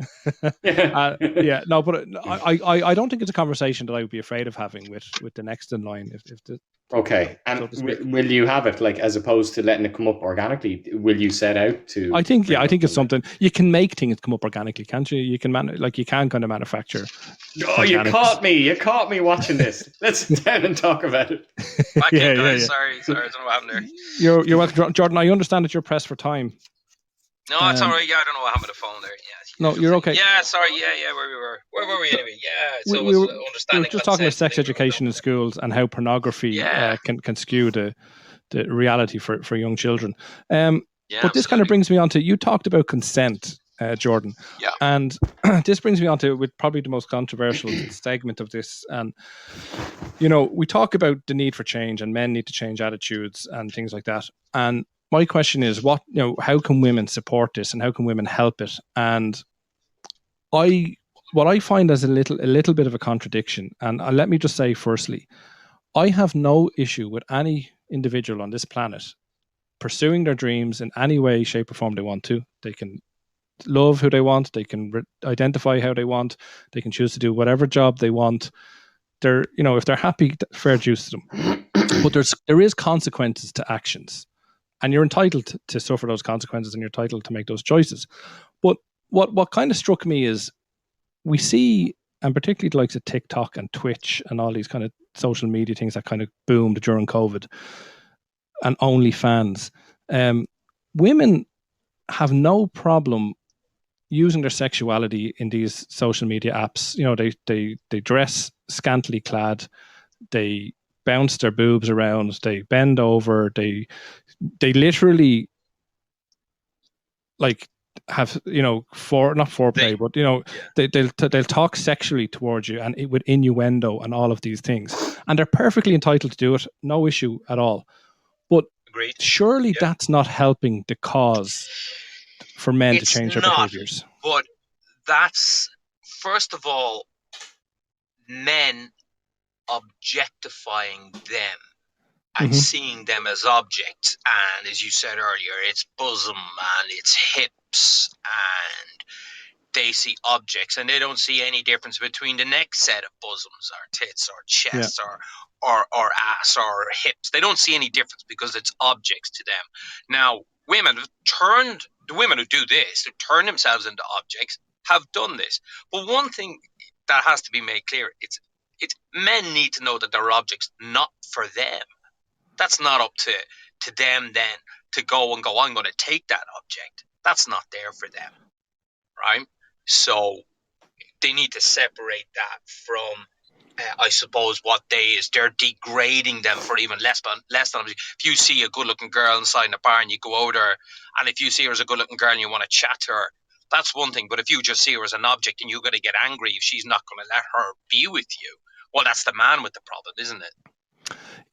No, but I don't think it's a conversation that I would be afraid of having with the next in line. Okay, and will you have it, like, as opposed to letting it come up organically? Will you set out to? I think it's something you can make things come up organically, can't you? You can you can kind of manufacture. Oh, you caught me watching this. Let's sit down and talk about it. Guys. Sorry, I don't know what happened there. You're welcome, Jordan. I understand that you're pressed for time. No, it's all right. Yeah, I don't know what happened to the phone there. Yeah. No, you're okay. Yeah, sorry. Yeah, where were we anyway? Yeah, so we were just talking about sex education in schools and how pornography can skew the reality for young children. But this kind of brings me on to, you talked about consent, Jordan. Yeah. And this brings me on to with probably the most controversial segment of this. And, we talk about the need for change and men need to change attitudes and things like that. And my question is, how can women support this and how can women help it? And what I find as a little bit of a contradiction, and let me just say firstly, I have no issue with any individual on this planet pursuing their dreams in any way, shape or form they want to. They can love who they want. They can identify how they want. They can choose to do whatever job they want. If they're happy, fair dues to them. But there is consequences to actions. And you're entitled to suffer those consequences and you're entitled to make those choices. But what kind of struck me is we see, and particularly the likes of TikTok and Twitch and all these kind of social media things that kind of boomed during COVID and OnlyFans. Women have no problem using their sexuality in these social media apps. They dress scantily clad, they bounce their boobs around, they bend over, they literally have not foreplay, but they'll talk sexually towards you and with innuendo and all of these things, and they're perfectly entitled to do it, no issue at all. But surely that's not helping the cause for men to change their behaviors. But that's, first of all, men objectifying them and seeing them as objects, and as you said earlier, it's bosom and it's hips, and they see objects and they don't see any difference between the next set of bosoms or tits or chest or ass or hips. They don't see any difference because it's objects to them. Now, the women who do this, who turn themselves into objects, have done this. But one thing that has to be made clear, it's men need to know that they're objects, not for them. That's not up to them then to go, I'm going to take that object. That's not there for them, right? So they need to separate that from, I suppose, they're degrading them for even less than object. If you see a good-looking girl inside in a bar and you go out there, and if you see her as a good-looking girl and you want to chat to her, that's one thing. But if you just see her as an object and you're going to get angry if she's not going to let her be with you, well, that's the man with the problem, isn't it?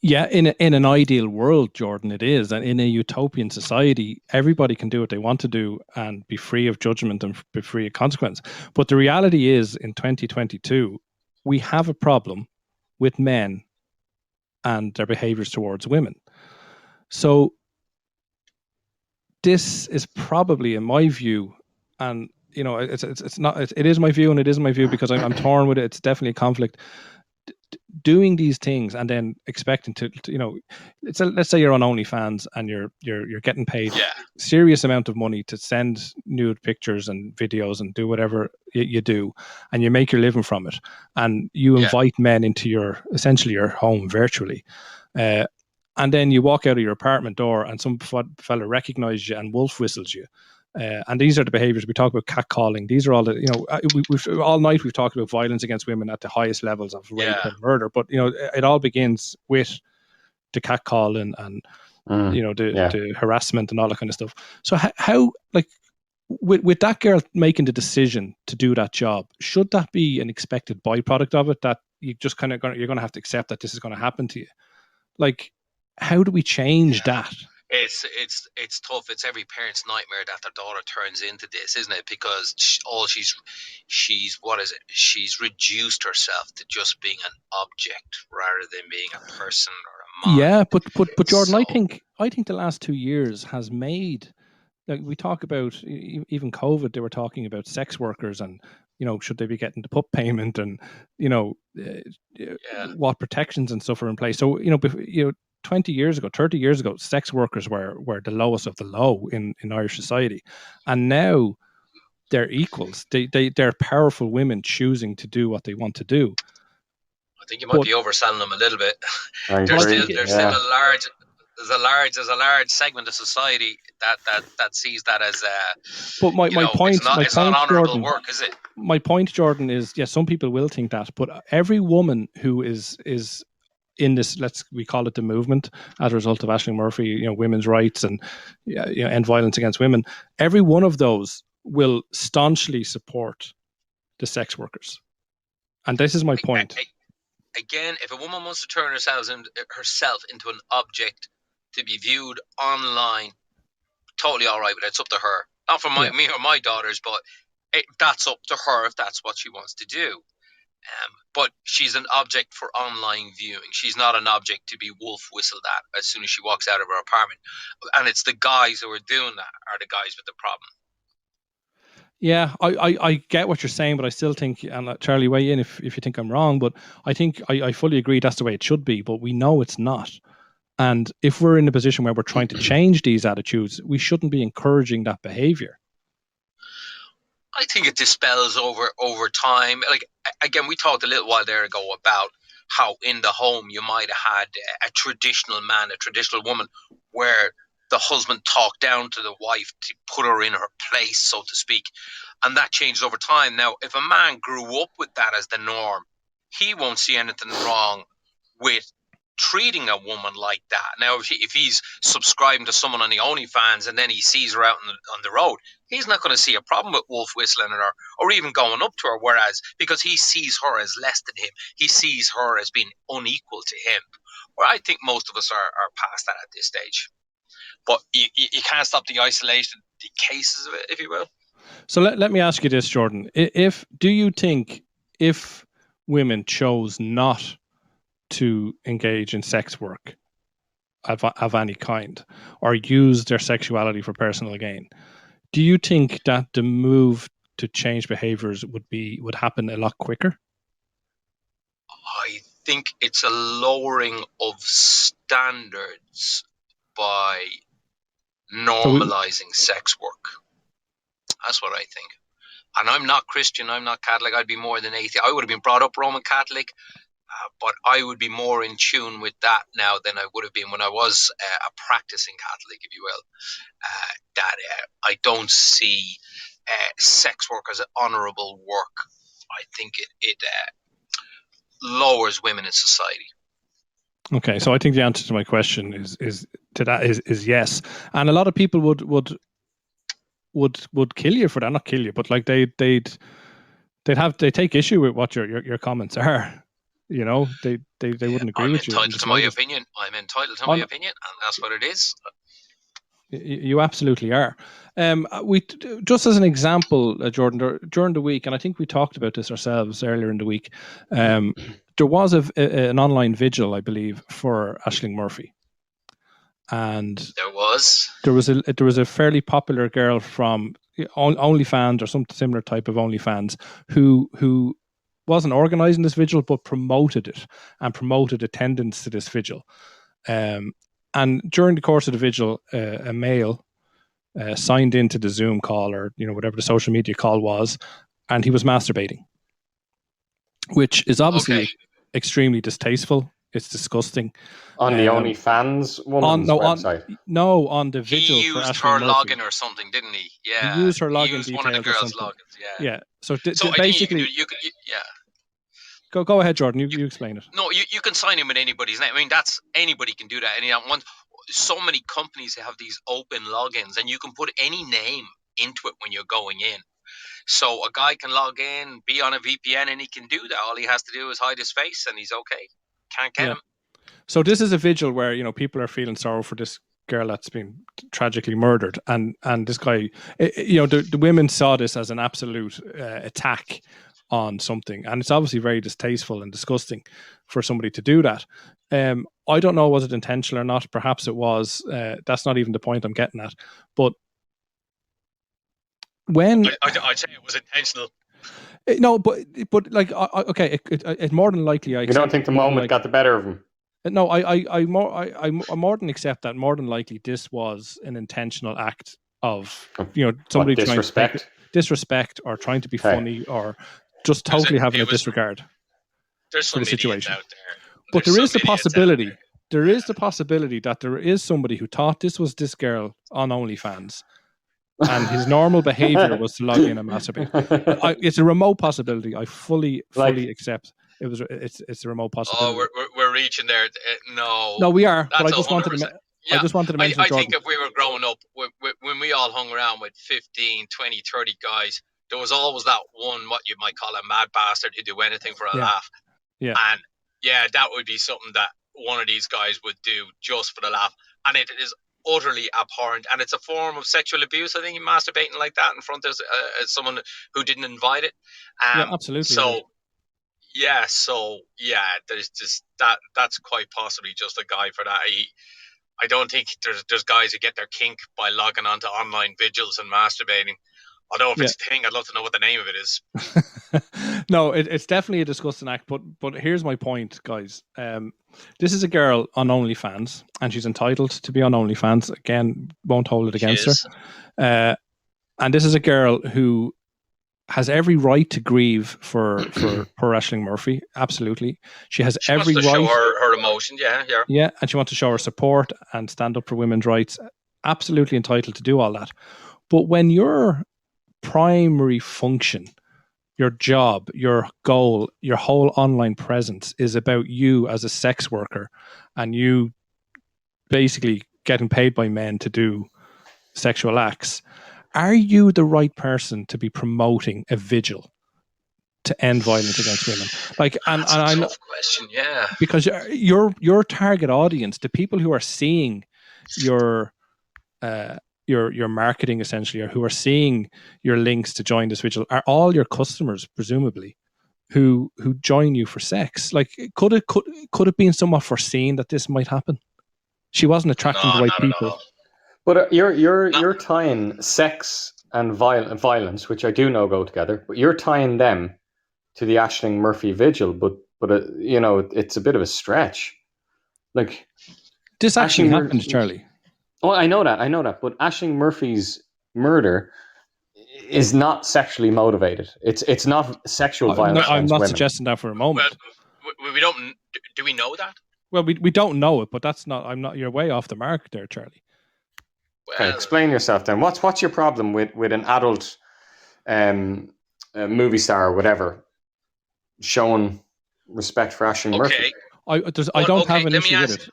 Yeah, in an ideal world, Jordan, it is. And in a utopian society, everybody can do what they want to do and be free of judgment and be free of consequence. But the reality is, in 2022, we have a problem with men and their behaviors towards women. So this is probably, in my view, and you know, it's not. It is my view, and it isn't my view because I'm torn with it. It's definitely a conflict. Doing these things and then expecting to you know, let's say you're on OnlyFans and you're getting paid serious amount of money to send nude pictures and videos and do whatever you do, and you make your living from it, and you invite men into your essentially your home virtually, and then you walk out of your apartment door and some fella recognizes you and wolf whistles you. And these are the behaviors we talk about. Catcalling. These are all the, you know, we've all night we've talked about violence against women at the highest levels of rape and murder. But you know, it all begins with the catcalling and you know the harassment and all that kind of stuff. So how like with that girl making the decision to do that job, should that be an expected byproduct of it, that you just kind of you're going to have to accept that this is going to happen to you? Like, how do we change that? It's tough. It's every parent's nightmare that their daughter turns into this, isn't it? Because she's what is it? She's reduced herself to just being an object rather than being a person or a mind. Yeah, but Jordan, I think the last 2 years has made, like we talk about even COVID, they were talking about sex workers and, you know, should they be getting the PUP payment and, you know, what protections and stuff are in place. So, you know, 20 years ago, 30 years ago, sex workers were the lowest of the low in Irish society. And now they're equals. They're powerful women choosing to do what they want to do. I think you might be overselling them a little bit. There's a large segment of society that sees that as but my point, it's not honourable Jordan, work, is it? My point, Jordan, is yes, some people will think that, but every woman who is in this, we call it the movement, as a result of Ashling Murphy, you know, women's rights and end violence against women, every one of those will staunchly support the sex workers. And this is my point. Again, if a woman wants to turn herself into an object to be viewed online, totally all right, but it's up to her. Not for me or my daughters, but that's up to her if that's what she wants to do. But she's an object for online viewing. She's not an object to be wolf whistled at as soon as she walks out of her apartment. And it's the guys who are doing that are the guys with the problem. Yeah, I get what you're saying, but I still think, and Charlie, weigh in if you think I'm wrong, but I think I fully agree that's the way it should be, but we know it's not. And if we're in a position where we're trying to change these attitudes, we shouldn't be encouraging that behavior. I think it dispels over time. Like, again, we talked a little while there ago about how in the home you might have had a traditional man, a traditional woman, where the husband talked down to the wife to put her in her place, so to speak. And that changed over time. Now, if a man grew up with that as the norm, he won't see anything wrong with treating a woman like that. Now, if he's subscribing to someone on the OnlyFans and then he sees her out on the road, he's not going to see a problem with wolf whistling at her or even going up to her, whereas because he sees her as less than him, he sees her as being unequal to him. Where I think most of us are past that at this stage. But you can't stop the isolation, the cases of it, if you will. So let me ask you this, Jordan. Do you think if women chose not to engage in sex work of any kind or use their sexuality for personal gain, do you think that the move to change behaviors would happen a lot quicker? I think it's a lowering of standards by normalizing sex work. That's what I think. And I'm not Christian, I'm not Catholic, I'd be more than atheist. I would have been brought up Roman Catholic, but I would be more in tune with that now than I would have been when I was a practicing Catholic, if you will. I don't see sex work as an honourable work. I think it lowers women in society. Okay, so I think the answer to my question is yes, and a lot of people would kill you for that. Not kill you, but like they take issue with what your comments are. You know, they wouldn't agree with you. I'm entitled to my opinion. I'm entitled to my opinion, and that's what it is. You absolutely are. We just as an example, Jordan, during the week, and I think we talked about this ourselves earlier in the week. There was an online vigil, I believe, for Ashling Murphy, and there was. there was a fairly popular girl from OnlyFans or some similar type of OnlyFans who wasn't organising this vigil but promoted it and promoted attendance to this vigil. And during the course of the vigil, a male signed into the Zoom call or whatever the social media call was, and he was masturbating, which is obviously extremely distasteful. It's disgusting. On the OnlyFans woman's website. On the vigil. He used her login or something, didn't he? Yeah. He used her login he used details one of the girls' or something. logins. Yeah. Yeah. So, I basically, think you could, Go ahead, Jordan. You explain it. No, you can sign in with anybody's name. I mean, anybody can do that. So many companies have these open logins, and you can put any name into it when you're going in. So a guy can log in, be on a VPN, and he can do that. All he has to do is hide his face, and he's okay. Can't get him. So this is a vigil where people are feeling sorrow for this girl that's been tragically murdered, and this guy, the women saw this as an absolute attack on something, and it's obviously very distasteful and disgusting for somebody to do that. I don't know, was it intentional or not? Perhaps it was. That's not even the point I'm getting at. But when I'd say it was intentional. No, but like okay, it more than likely. You don't think the moment got the better of him? No, I more than accept that. More than likely, this was an intentional act of somebody trying to disrespect or trying to be funny or just totally having a disregard for the situation. Out there. But there is the possibility. There is the possibility that there is somebody who thought this was this girl on OnlyFans, and his normal behavior was to log in and masturbate. It's a remote possibility. I fully accept. It's a remote possibility. Oh, we're reaching there. No, we are. But I just 100%. wanted to. I just wanted to mention. I think if we were growing up, when we all hung around with 15, 20, 30 guys, there was always that one, what you might call a mad bastard, who'd do anything for a laugh. Yeah. And that would be something that one of these guys would do just for the laugh. And it is utterly abhorrent. And it's a form of sexual abuse, I think, masturbating like that in front of someone who didn't invite it. Absolutely. So there's just that's quite possibly just a guy for that. I don't think there's guys who get their kink by logging onto online vigils and masturbating. Although if it's a thing, I'd love to know what the name of it is. No, it's definitely a disgusting act. But here's my point, guys. This is a girl on OnlyFans, and she's entitled to be on OnlyFans. Again, won't hold it against her. And this is a girl who has every right to grieve for poor Ashling Murphy. Absolutely, she has every right to show her emotion. Yeah, and she wants to show her support and stand up for women's rights. Absolutely entitled to do all that. But when your primary function, your job, your goal, your whole online presence is about you as a sex worker, and you basically getting paid by men to do sexual acts, are you the right person to be promoting a vigil to end violence against women? That's a tough question, yeah. Because your target audience, the people who are seeing your marketing essentially, or who are seeing your links to join this vigil, are all your customers, presumably, who join you for sex. Like, could it been somewhat foreseen that this might happen? She wasn't attracting the right people. But you're tying sex and violence, which I do know go together, but you're tying them to the Ashling Murphy vigil. But it's a bit of a stretch. Like, this actually happened, Charlie. Oh, I know that. But Ashling Murphy's murder is not sexually motivated. It's not sexual violence. I'm not women. suggesting that for a moment. Well, we don't. Do we know that? Well, we don't know it, but that's not. I'm not. You're way off the mark there, Charlie. Okay, explain yourself then. What's your problem with an adult movie star or whatever showing respect for Ashling Murphy? I don't have an issue with it.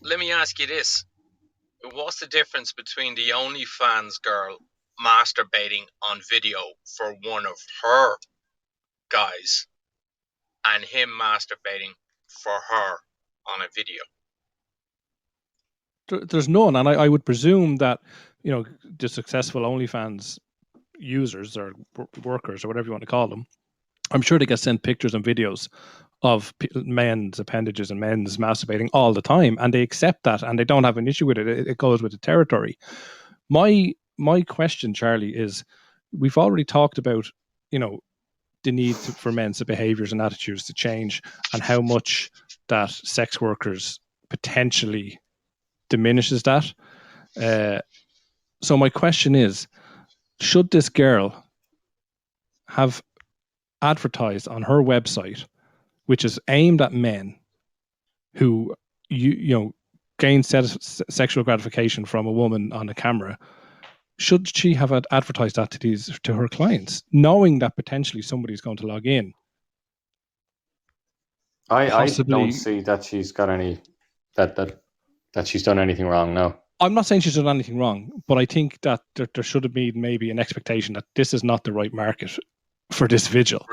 Let me ask you this. What's the difference between the OnlyFans girl masturbating on video for one of her guys and him masturbating for her on a video? There's none, and I would presume that the successful OnlyFans users or workers or whatever you want to call them, I'm sure they get sent pictures and videos of men's appendages and men's masturbating all the time, and they accept that and they don't have an issue with it. It goes with the territory. My question, Charlie, is we've already talked about, the need for men's behaviors and attitudes to change, and how much that sex workers potentially diminishes that. So my question is, should this girl have advertised on her website, which is aimed at men who gain sexual gratification from a woman on a camera? Should she have advertised that to her clients, knowing that potentially somebody's going to log in? I don't see that she's got any that she's done anything wrong. No, I'm not saying she's done anything wrong, but I think that there should have been maybe an expectation that this is not the right market for this vigil.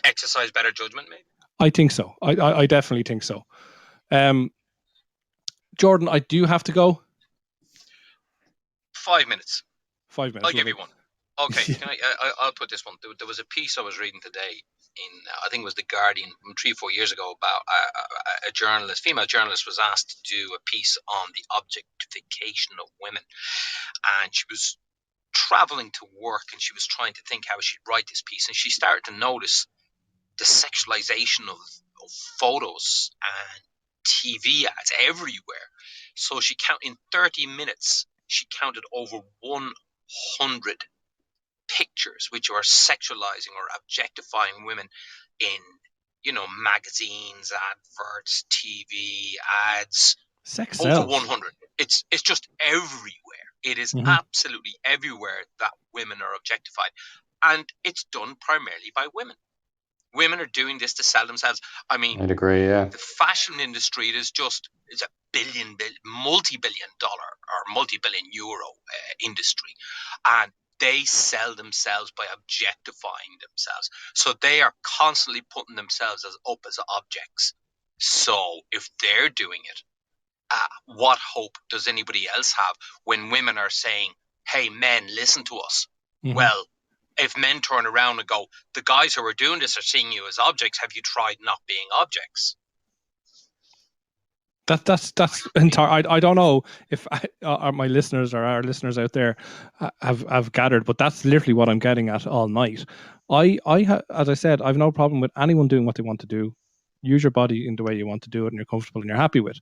Exercise better judgment, maybe. I think so. I definitely think so. Jordan, I do have to go. 5 minutes. 5 minutes. I'll give you one. Okay, I'll put this one. There was a piece I was reading today in, I think it was The Guardian, from 3 or 4 years ago, about a journalist, female journalist, was asked to do a piece on the objectification of women. And she was traveling to work and she was trying to think how she'd write this piece. And she started to notice the sexualization of photos and TV ads everywhere. So she in 30 minutes, she counted over 100 pictures which are sexualizing or objectifying women in, magazines, adverts, TV ads. Sex over sells. 100. It's just everywhere. It is absolutely everywhere that women are objectified, and it's done primarily by women. Women are doing this to sell themselves. I mean, I'd agree. Yeah, the fashion industry is a multi-billion dollar or multi-billion euro industry, and they sell themselves by objectifying themselves. So they are constantly putting themselves up as objects. So if they're doing it, what hope does anybody else have when women are saying, hey, men, listen to us? Well, if men turn around and go, the guys who are doing this are seeing you as objects, have you tried not being objects? That's entire. I don't know if my listeners or our listeners out there have gathered, but that's literally what I'm getting at all night. As I said, I've no problem with anyone doing what they want to do. Use your body in the way you want to do it, and you're comfortable and you're happy with.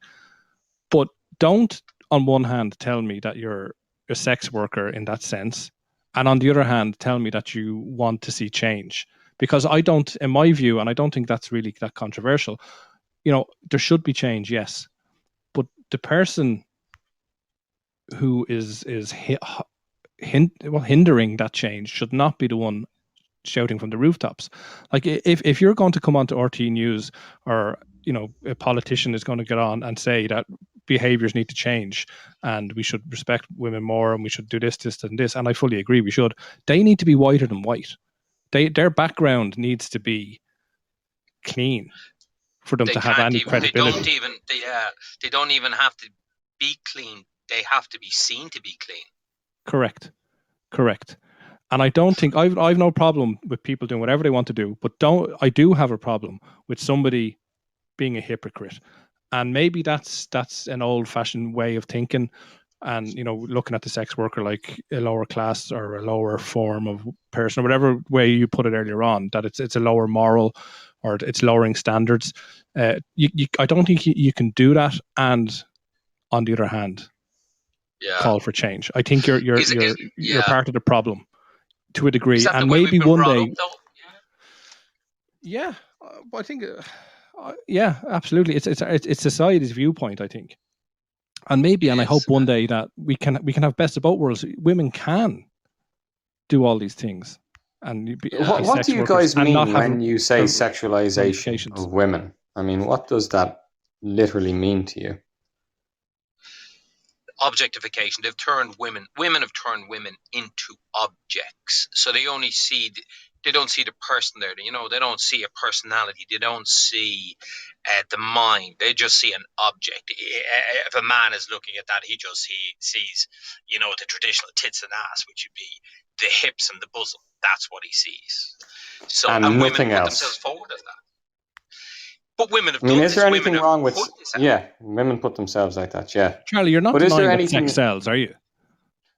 But don't, on one hand, tell me that you're a sex worker in that sense, and on the other hand, tell me that you want to see change. Because I don't, in my view, and I don't think that's really that controversial. There should be change, yes, but the person who is hindering that change should not be the one shouting from the rooftops. Like if you're going to come onto RT News, or a politician is going to get on and say that behaviors need to change and we should respect women more and we should do this and this, and I fully agree we should, they need to be whiter than white. Their background needs to be clean for them to have any credibility. They don't even have to be clean. They have to be seen to be clean. Correct. And I don't think I've no problem with people doing whatever they want to do, but I do have a problem with somebody being a hypocrite. And maybe that's an old-fashioned way of thinking, and looking at the sex worker like a lower class or a lower form of person, or whatever way you put it earlier on, that it's a lower moral, or it's lowering standards. I don't think you can do that, and on the other hand, call for change. I think you're part of the problem to a degree, and maybe one day. Yeah, I think. Yeah, absolutely. It's society's viewpoint, I think, and maybe, and I hope one day that we can have best of both worlds. Women can do all these things, and what do you guys mean when you say sexualization of women? I mean, what does that literally mean to you? Objectification. Women have turned women into objects. So they don't see the person there. They don't see a personality. They don't see the mind. They just see an object. If a man is looking at that, he just sees, the traditional tits and ass, which would be the hips and the bosom. That's what he sees. So, and nothing women put else. themselves forward as that. But women have I mean, done is this. there Women anything have wrong with? put this out. Yeah, women put themselves like that. Yeah, Charlie, you're not but is denying there that anything? sex sells, are you?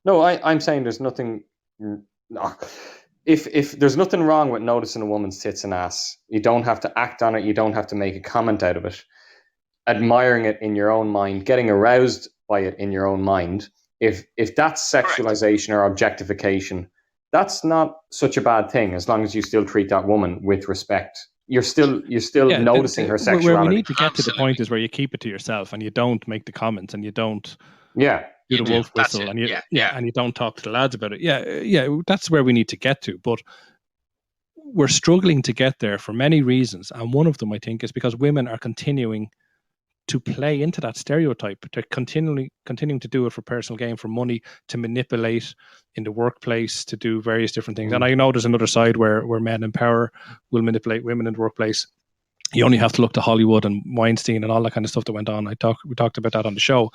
No, I'm saying there's nothing. No. If there's nothing wrong with noticing a woman's tits and ass, you don't have to act on it. You don't have to make a comment out of it. Admiring it in your own mind, getting aroused by it in your own mind. If that's Correct. sexualization or objectification, that's not such a bad thing as long as you still treat that woman with respect. You're still Yeah, noticing her sexuality. where we need to get to the Absolutely. point is where you keep it to yourself and you don't make the comments and you don't Yeah, do You the do. wolf That's whistle it. and you Yeah. and you don't talk to the lads about it. Yeah, that's where we need to get to. But we're struggling to get there for many reasons, and one of them, I think, is because women are continuing to play into that stereotype, to continuing to do it for personal gain, for money, to manipulate in the workplace, to do various different things. And I know there's another side where men in power will manipulate women in the workplace. You only have to look to Hollywood and Weinstein and all that kind of stuff that went on. We talked about that on the show.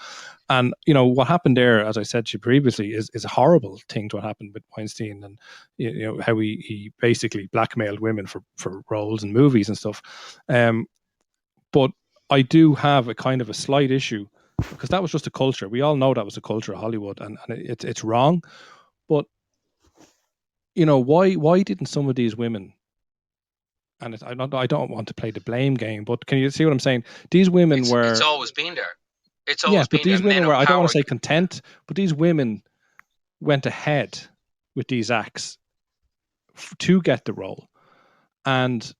And, what happened there, as I said to you previously, is a horrible thing to what happened with Weinstein, and, how he basically blackmailed women for roles in movies and stuff. But I do have a kind of a slight issue because that was just a culture. We all know that was a culture of Hollywood, and it's wrong. But, why didn't some of these women, and I don't want to play the blame game, but can you see what I'm saying? These women It's always been there. It's yeah, always but been these there. Men women of were, I don't want to power. say content, but these women went ahead with these acts to get the role and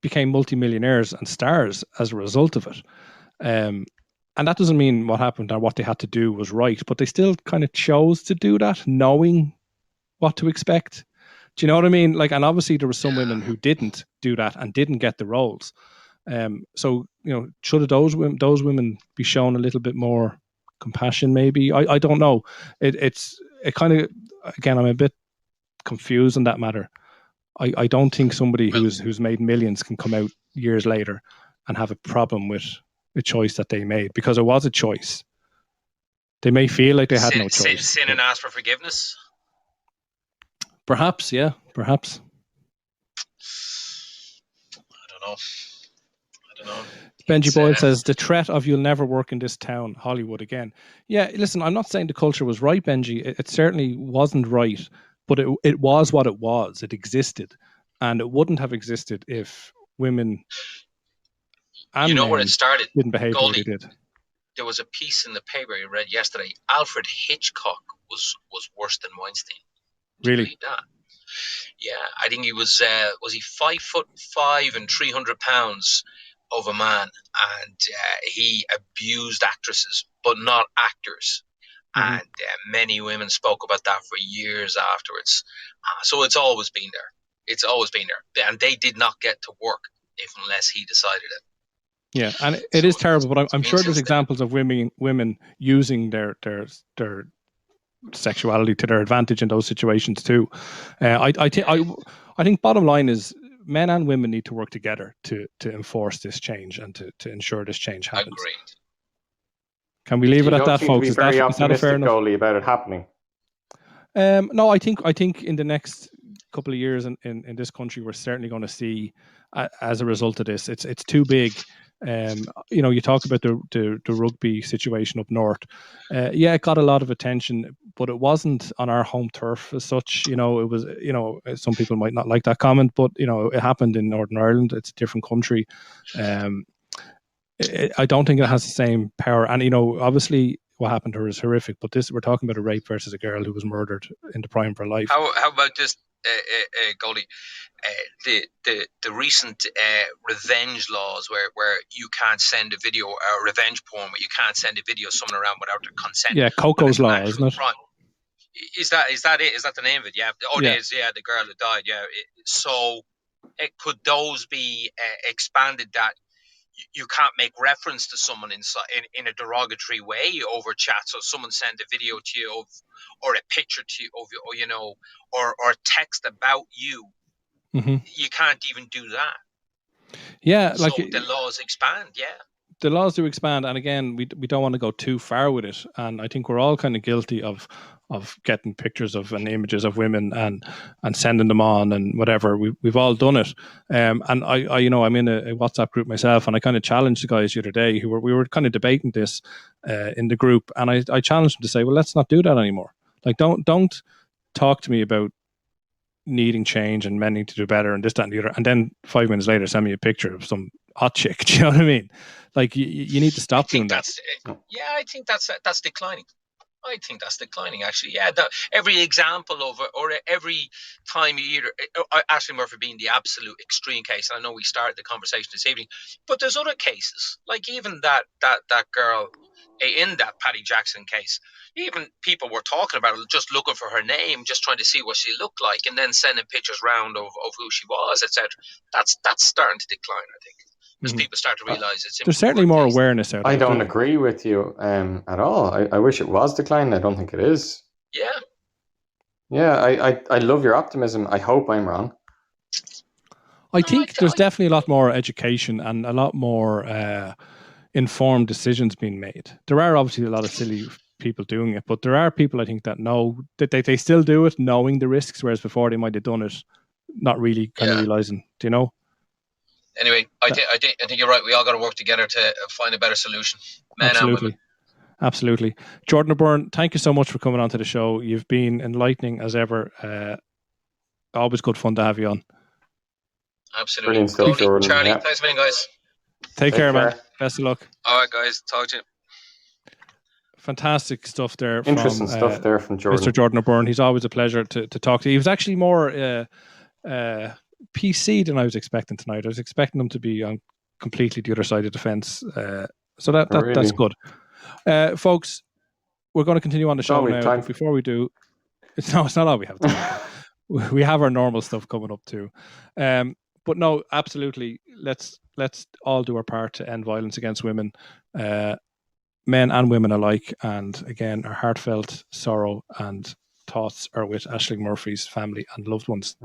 became multimillionaires and stars as a result of it. And that doesn't mean what happened or what they had to do was right, but they still kind of chose to do that, knowing what to expect. Do you know what I mean? Like, and obviously there were some women who didn't do that and didn't get the roles. So, should those women be shown a little bit more compassion? Maybe I don't know. It kind of, again, I'm a bit confused on that matter. I don't think somebody who's made millions can come out years later and have a problem with a choice that they made, because it was a choice. They may feel like they had no choice. Sin and ask for forgiveness. Perhaps, yeah, perhaps. I don't know. Benji Boyle says, the threat of you'll never work in this town, Hollywood again. Yeah, listen, I'm not saying the culture was right, Benji. It certainly wasn't right, but it was what it was. It existed. And it wouldn't have existed if women and men where it started? didn't behave the way Goldie, they did. there was a piece in the paper I read yesterday. Alfred Hitchcock was worse than Weinstein. Really? That? Yeah, I think he was he 5'5" and 300 pounds of a man, and he abused actresses, but not actors. Mm-hmm. And many women spoke about that for years afterwards. So it's always been there. It's always been there, and they did not get to work unless he decided it. Yeah, and it is terrible, but I'm sure there's examples of women using their sexuality to their advantage in those situations too. I think bottom line is men and women need to work together to enforce this change and to ensure this change happens. Agreed. Can we leave it at that, folks? Is that a fair enough? Goldie, about it happening? No, I think in the next couple of years in this country, we're certainly going to see, as a result of this, it's too big. You talk about the rugby situation up north. It got a lot of attention, but it wasn't on our home turf as such. It was, some people might not like that comment, but it happened in Northern Ireland. It's a different country. I don't think it has the same power. And obviously what happened to her is horrific, but we're talking about a rape versus a girl who was murdered in the prime of her life. How about this, Goldie? The recent revenge laws where you can't send a video, revenge porn, where you can't send a video of someone around without their consent. Yeah, Coco's law, isn't it? Crime. Is that it? Is that the name of it? Yeah. Oh, yeah. It is. Yeah, the girl that died. Yeah. So, could those be expanded that you can't make reference to someone in a derogatory way over chat? So someone send a video to you or a picture to you of you, or text about you. Mm-hmm. You can't even do that. Yeah, so the laws expand. Yeah, the laws do expand, and again, we don't want to go too far with it. And I think we're all kind of guilty of getting pictures of and images of women and sending them on and whatever. We've all done it. And I I'm in a WhatsApp group myself, and I kind of challenged the guys the other day we were kind of debating this in the group, and I challenged them to say, well, let's not do that anymore. Like, don't talk to me about needing change and men need to do better and this, that, and the other, and then 5 minutes later send me a picture of some hot chick. Do you know what I mean? Like, you need to stop doing that. I think that's declining. I think that's declining, actually. Yeah, every example of it, or every time you either, Ashling Murphy being the absolute extreme case, and I know we started the conversation this evening, but there's other cases, like even that girl in that Paddy Jackson case. Even people were talking about it, just looking for her name, just trying to see what she looked like, and then sending pictures round of who she was, etc. That's starting to decline, I think. Because people start to realise it's... There's certainly more awareness out there. I don't agree with you at all. I wish it was declining. I don't think it is. Yeah. Yeah, I love your optimism. I hope I'm wrong. I think there's definitely a lot more education and a lot more informed decisions being made. There are obviously a lot of silly people doing it, but there are people, I think, that know that they still do it, knowing the risks, whereas before they might have done it not really kind of realising. Do you know? Anyway, I think you're right. We all got to work together to find a better solution. Men and women. Absolutely. Jordan O'Byrne, thank you so much for coming on to the show. You've been enlightening as ever. Always good fun to have you on. Absolutely. Goldie, Charlie, thanks a million, guys. Take care, man. Best of luck. All right, guys. Talk to you. Fantastic stuff there. Interesting stuff there from Jordan. Mr. Jordan O'Byrne. He's always a pleasure to talk to. He was actually more PC than I was expecting tonight. I was expecting him to be on completely the other side of the fence. So that's good. Folks, we're going to continue on the show now. But before we do, it's not all we have time. We have our normal stuff coming up too. But no, absolutely. Let's all do our part to end violence against women, men and women alike. And again, our heartfelt sorrow and thoughts are with Ashling Murphy's family and loved ones.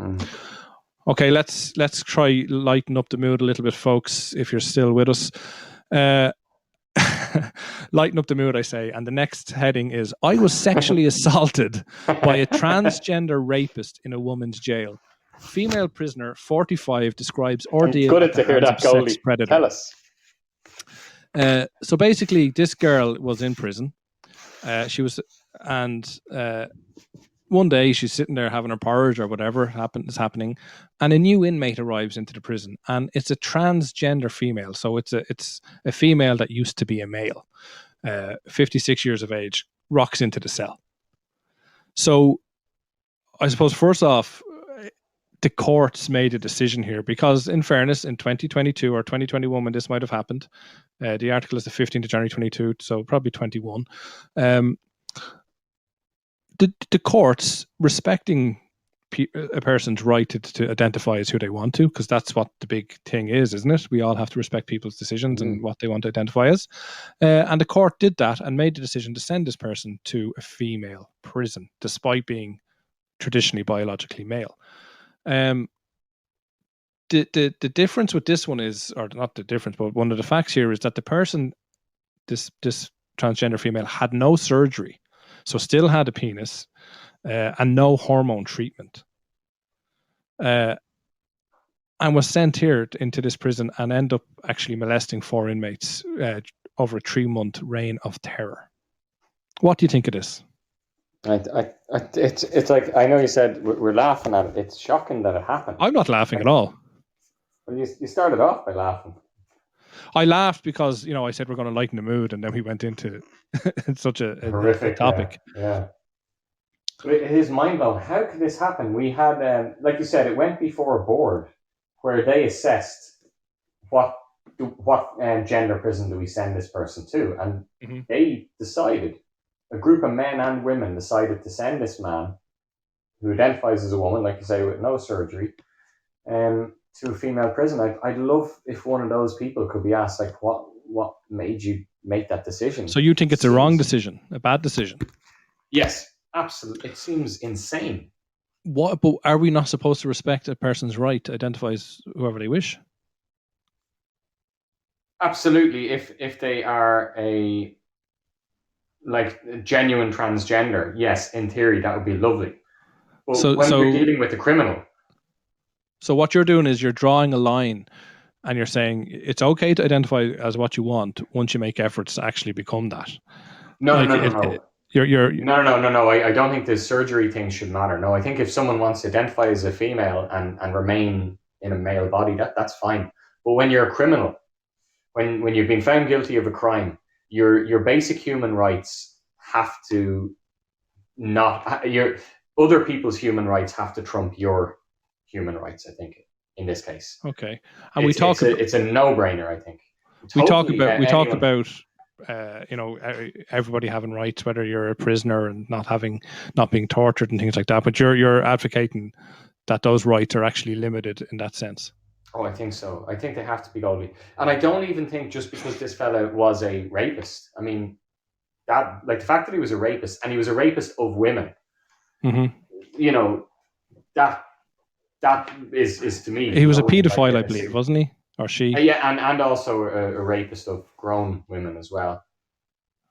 Okay, let's try lighten up the mood a little bit, folks, if you're still with us. Lighten up the mood, I say. And the next heading is, I was sexually assaulted by a transgender rapist in a woman's jail. Female prisoner, 45, describes ordeal. Good to hear that, Goldie. Tell us. So basically, this girl was in prison. She was, and one day she's sitting there having her porridge or whatever is happening, and a new inmate arrives into the prison, and it's a transgender female. So it's a female that used to be a male, 56 years of age, rocks into the cell. So I suppose first off, the courts made a decision here because, in fairness, in 2022 or 2021, when this might have happened, the article is the 15th of January 22, so probably 21. The courts, respecting a person's right to identify as who they want to, because that's what the big thing is, isn't it? We all have to respect people's decisions and what they want to identify as. And the court did that and made the decision to send this person to a female prison, despite being traditionally biologically male. The difference with this one is, or not the difference, but one of the facts here is that the person, this transgender female, had no surgery, so still had a penis, and no hormone treatment, and was sent here into this prison and ended up actually molesting 4 inmates over a 3-month reign of terror. What do you think of this? It's like, I know you said we're laughing at it. It's shocking that it happened. I'm not laughing at all. Well, you started off by laughing. I laughed because, I said we're going to lighten the mood, and then we went into such a horrific topic. Yeah. But it is mind-blowing. How could this happen? We had, like you said, it went before a board where they assessed what gender prison do we send this person to, and they decided. A group of men and women decided to send this man, who identifies as a woman, like you say, with no surgery, to a female prison. I'd love if one of those people could be asked, like, what made you make that decision? So you think it's a wrong decision, a bad decision? Yes, absolutely. It seems insane. But are we not supposed to respect a person's right to identify as whoever they wish? Absolutely. If they are like genuine transgender, yes, in theory that would be lovely. But So- when so- you're dealing with a criminal, So what you're doing is you're drawing a line, and you're saying it's okay to identify as what you want once you make efforts to actually become that. no, Like, no, no, it- no, it- you're no. I don't think the surgery thing should matter. No, I think if someone wants to identify as a female and remain in a male body, that's fine. But when you're a criminal, when you've been found guilty of a crime, your basic human rights have to not your other people's human rights have to trump your human rights. I think in this case, okay. And it's a no-brainer. I think we talk Totally, about anyone- everybody having rights, whether you're a prisoner and not being tortured and things like that. But you're advocating that those rights are actually limited in that sense. Oh, I think so. I think they have to be Goldie, and I don't even think just because this fella was a rapist. I mean, that like the fact that he was a rapist and he was a rapist of women. Mm-hmm. You know, that is to me. He was a knowing, paedophile, like, I believe, wasn't he, or she? Yeah, and also a rapist of grown women as well.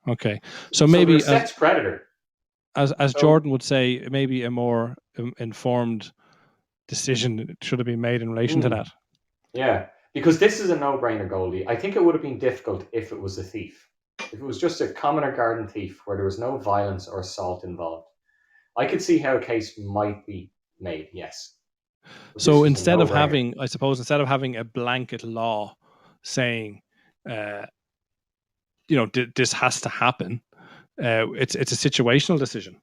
Okay, so maybe they're a sex predator. As Jordan would say, maybe a more informed decision should have been made in relation to that. Yeah, because this is a no-brainer, Goldie. I think it would have been difficult if it was a thief. If it was just a commoner garden thief where there was no violence or assault involved, I could see how a case might be made, yes. But So instead of having a blanket law saying, this has to happen, it's a situational decision.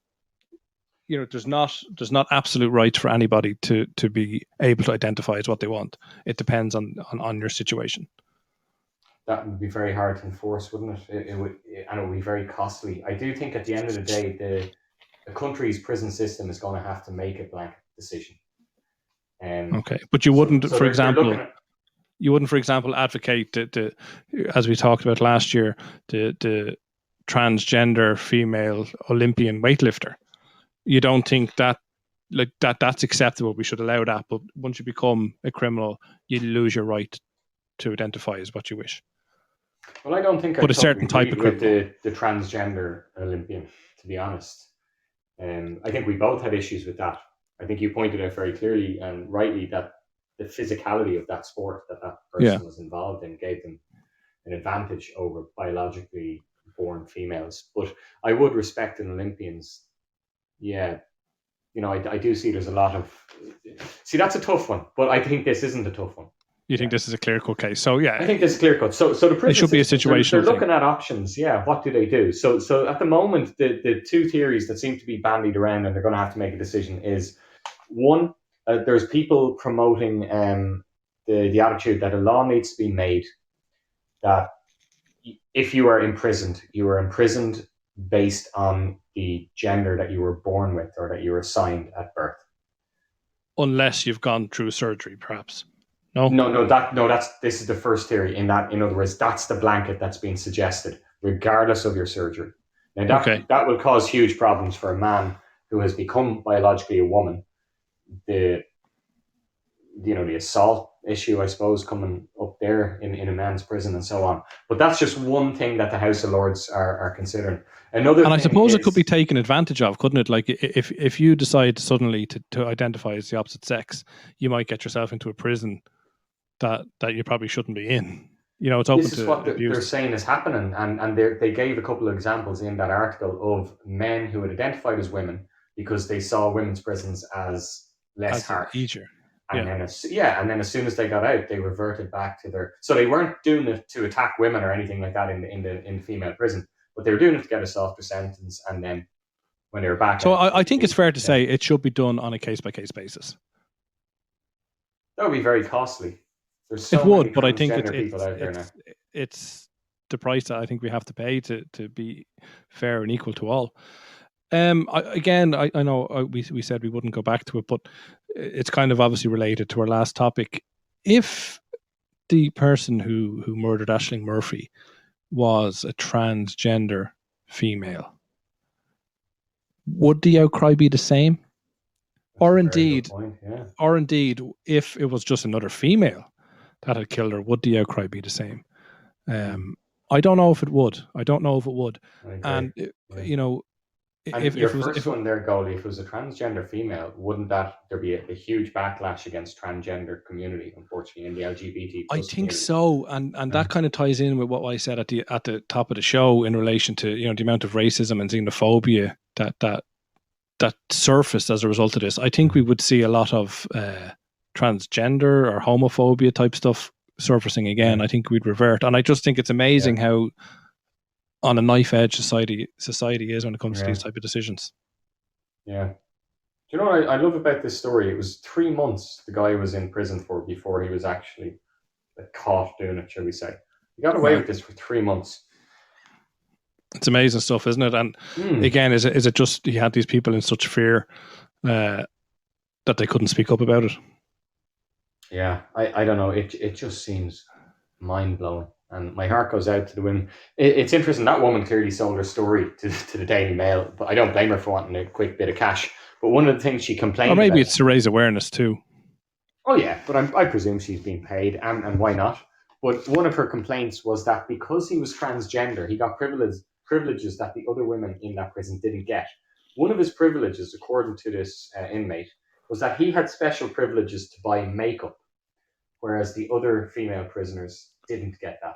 There's not absolute right for anybody to be able to identify as what they want. It depends on your situation. That would be very hard to enforce, wouldn't it? It would be very costly. I do think at the end of the day, the country's prison system is going to have to make a blanket decision. Okay, but you wouldn't, for example, advocate to, as we talked about last year, the transgender female Olympian weightlifter. You don't think that's acceptable? We should allow that, but once you become a criminal, you lose your right to identify as what you wish. Well, I don't think but a certain type of criminal. With the transgender Olympian, to be honest. I think we both had issues with that. I think you pointed out very clearly and rightly that the physicality of that sport that person was involved in gave them an advantage over biologically born females. But I would respect an Olympians. Yeah, I do see there's a lot of... See, that's a tough one, but I think this isn't a tough one. You think this is a clear-cut case? So, yeah. I think this is clear-cut. So the prison it should be a situation. They're looking at options. Yeah, what do they do? So at the moment, the two theories that seem to be bandied around and they're going to have to make a decision is, one, there's people promoting the attitude that a law needs to be made that if you are imprisoned based on the gender that you were born with or that you were assigned at birth. Unless you've gone through surgery, perhaps. This is the first theory. In other words, that's the blanket that's being suggested, regardless of your surgery. Now that will cause huge problems for a man who has become biologically a woman. The assault issue, I suppose, coming up there in a man's prison and so on. But that's just one thing that the House of Lords are considering. Another, and I suppose it could be taken advantage of, couldn't it? Like if you decide suddenly to identify as the opposite sex, you might get yourself into a prison that you probably shouldn't be in. It's open to abuse. This is what they're saying is happening, and they gave a couple of examples in that article of men who had identified as women because they saw women's prisons as less harsh. Easier. And then as soon as they got out, they reverted back to their... So they weren't doing it to attack women or anything like that in the female prison, but they were doing it to get a softer sentence. And then when they were back... So I think it's fair to say it should be done on a case-by-case basis. That would be very costly. There's so many but I think it's the price that I think we have to pay to be fair and equal to all. I know we said we wouldn't go back to it, but it's kind of obviously related to our last topic. If the person who murdered Ashling Murphy was a transgender female, would the outcry be the same? Or indeed, if it was just another female that had killed her, would the outcry be the same? I don't know if it would. I agree. And Yeah. you know, And if your it was, first one there, Goldie, if it was a transgender female, wouldn't there be a huge backlash against transgender community, unfortunately, in the LGBT I plus think community? so, and that kind of ties in with what I said at the top of the show in relation to the amount of racism and xenophobia that surfaced as a result of this. I think we would see a lot of transgender or homophobia type stuff surfacing again. I think we'd revert, and I just think it's amazing how on a knife edge society is when it comes to these type of decisions. Yeah. Do you know what I love about this story? It was 3 months the guy was in prison for before he was actually caught doing it, shall we say. He got away with this for 3 months. It's amazing stuff, isn't it? And again, is it just he had these people in such fear that they couldn't speak up about it? Yeah, I don't know. It just seems mind-blowing. And my heart goes out to the women. It's interesting. That woman clearly sold her story to the Daily Mail, but I don't blame her for wanting a quick bit of cash. But one of the things she complained about... Or maybe it's to raise awareness too. Oh, yeah, but I presume she's being paid, and why not? But one of her complaints was that because he was transgender, he got privileges that the other women in that prison didn't get. One of his privileges, according to this inmate, was that he had special privileges to buy makeup, whereas the other female prisoners didn't get that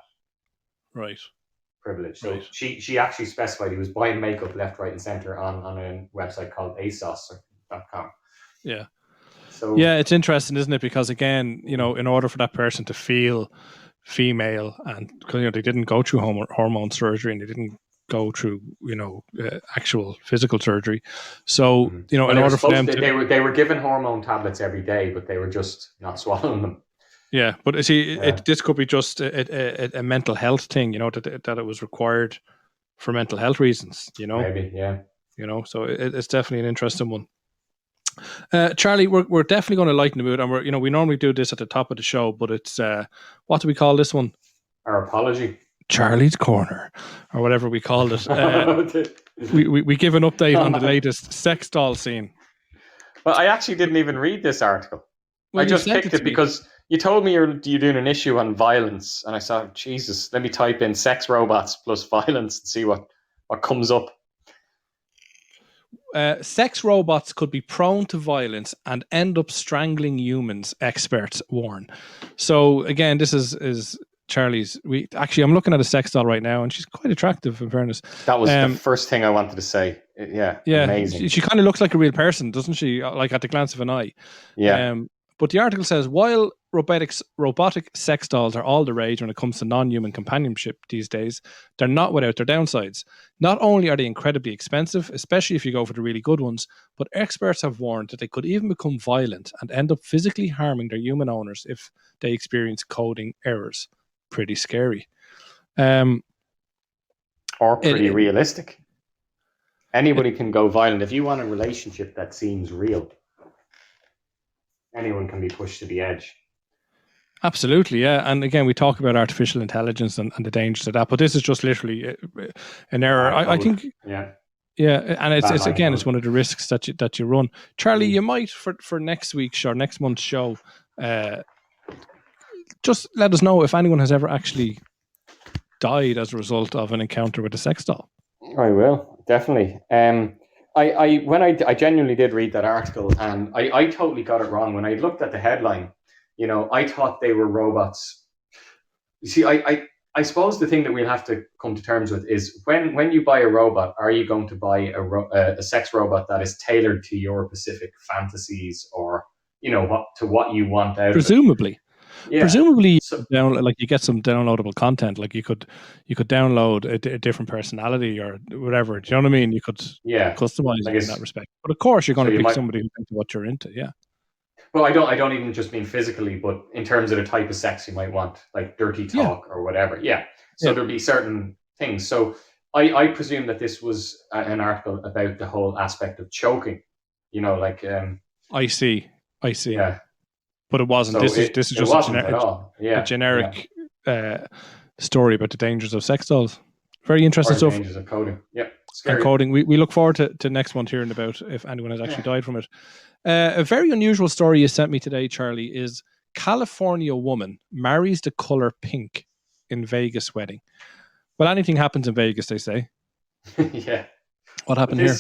privilege. So she actually specified he was buying makeup left, right, and centre on a website called ASOS.com. Yeah. So yeah, it's interesting, isn't it? Because again, in order for that person to feel female, and because they didn't go through hormone surgery and they didn't go through actual physical surgery, so in order for them they were given hormone tablets every day, but they were just not swallowing them. Yeah, but see, this could be just a mental health thing, that it was required for mental health reasons, Maybe, yeah. So it's definitely an interesting one. Charlie, we're definitely going to lighten the mood, and we normally do this at the top of the show, but it's what do we call this one? Our apology. Charlie's Corner, or whatever we called it. We give an update on the latest sex doll scene. Well, I actually didn't even read this article. Well, I just picked it because you told me you're doing an issue on violence, and I thought, Jesus, let me type in sex robots plus violence and see what comes up. Sex robots could be prone to violence and end up strangling humans, experts warn. So again, this is Charlie's. I'm looking at a sex doll right now, and she's quite attractive, in fairness. That was the first thing I wanted to say. Yeah, amazing. She kind of looks like a real person, doesn't she? Like at the glance of an eye. Yeah. But the article says, while robotic sex dolls are all the rage when it comes to non-human companionship these days, they're not without their downsides. Not only are they incredibly expensive, especially if you go for the really good ones, but experts have warned that they could even become violent and end up physically harming their human owners if they experience coding errors. Pretty scary. Or pretty realistic. Anybody can go violent. If you want a relationship that seems real, anyone can be pushed to the edge. Absolutely, yeah. And again, we talk about artificial intelligence and the dangers of that, but this is just literally an error. I think, yeah, and it's one of the risks that you run. Charlie, you might for next week's or next month's show, just let us know if anyone has ever actually died as a result of an encounter with a sex doll. I will, definitely. I genuinely did read that article, and I totally got it wrong. When I looked at the headline, I thought they were robots. You see, I suppose the thing that we'll have to come to terms with is when you buy a robot, are you going to buy a sex robot that is tailored to your specific fantasies or, what you want out Presumably. of it? Yeah. Presumably, you get some downloadable content. Like you could download a different personality or whatever. Do you know what I mean? You could customize it in that respect. But of course, you're going to pick somebody who's into what you're into. Yeah. Well, I don't even just mean physically, but in terms of the type of sex you might want, like dirty talk or whatever. Yeah. So there'll be certain things. So I presume that this was an article about the whole aspect of choking. I see. Yeah. But it wasn't. So this is just a generic story about the dangers of sex dolls. Very interesting stuff. Dangers of coding. Yeah. And coding. We look forward to next month hearing about if anyone has actually died from it. A very unusual story you sent me today, Charlie, is California woman marries the color pink in Vegas wedding. Well, anything happens in Vegas, they say. Yeah. What happened here?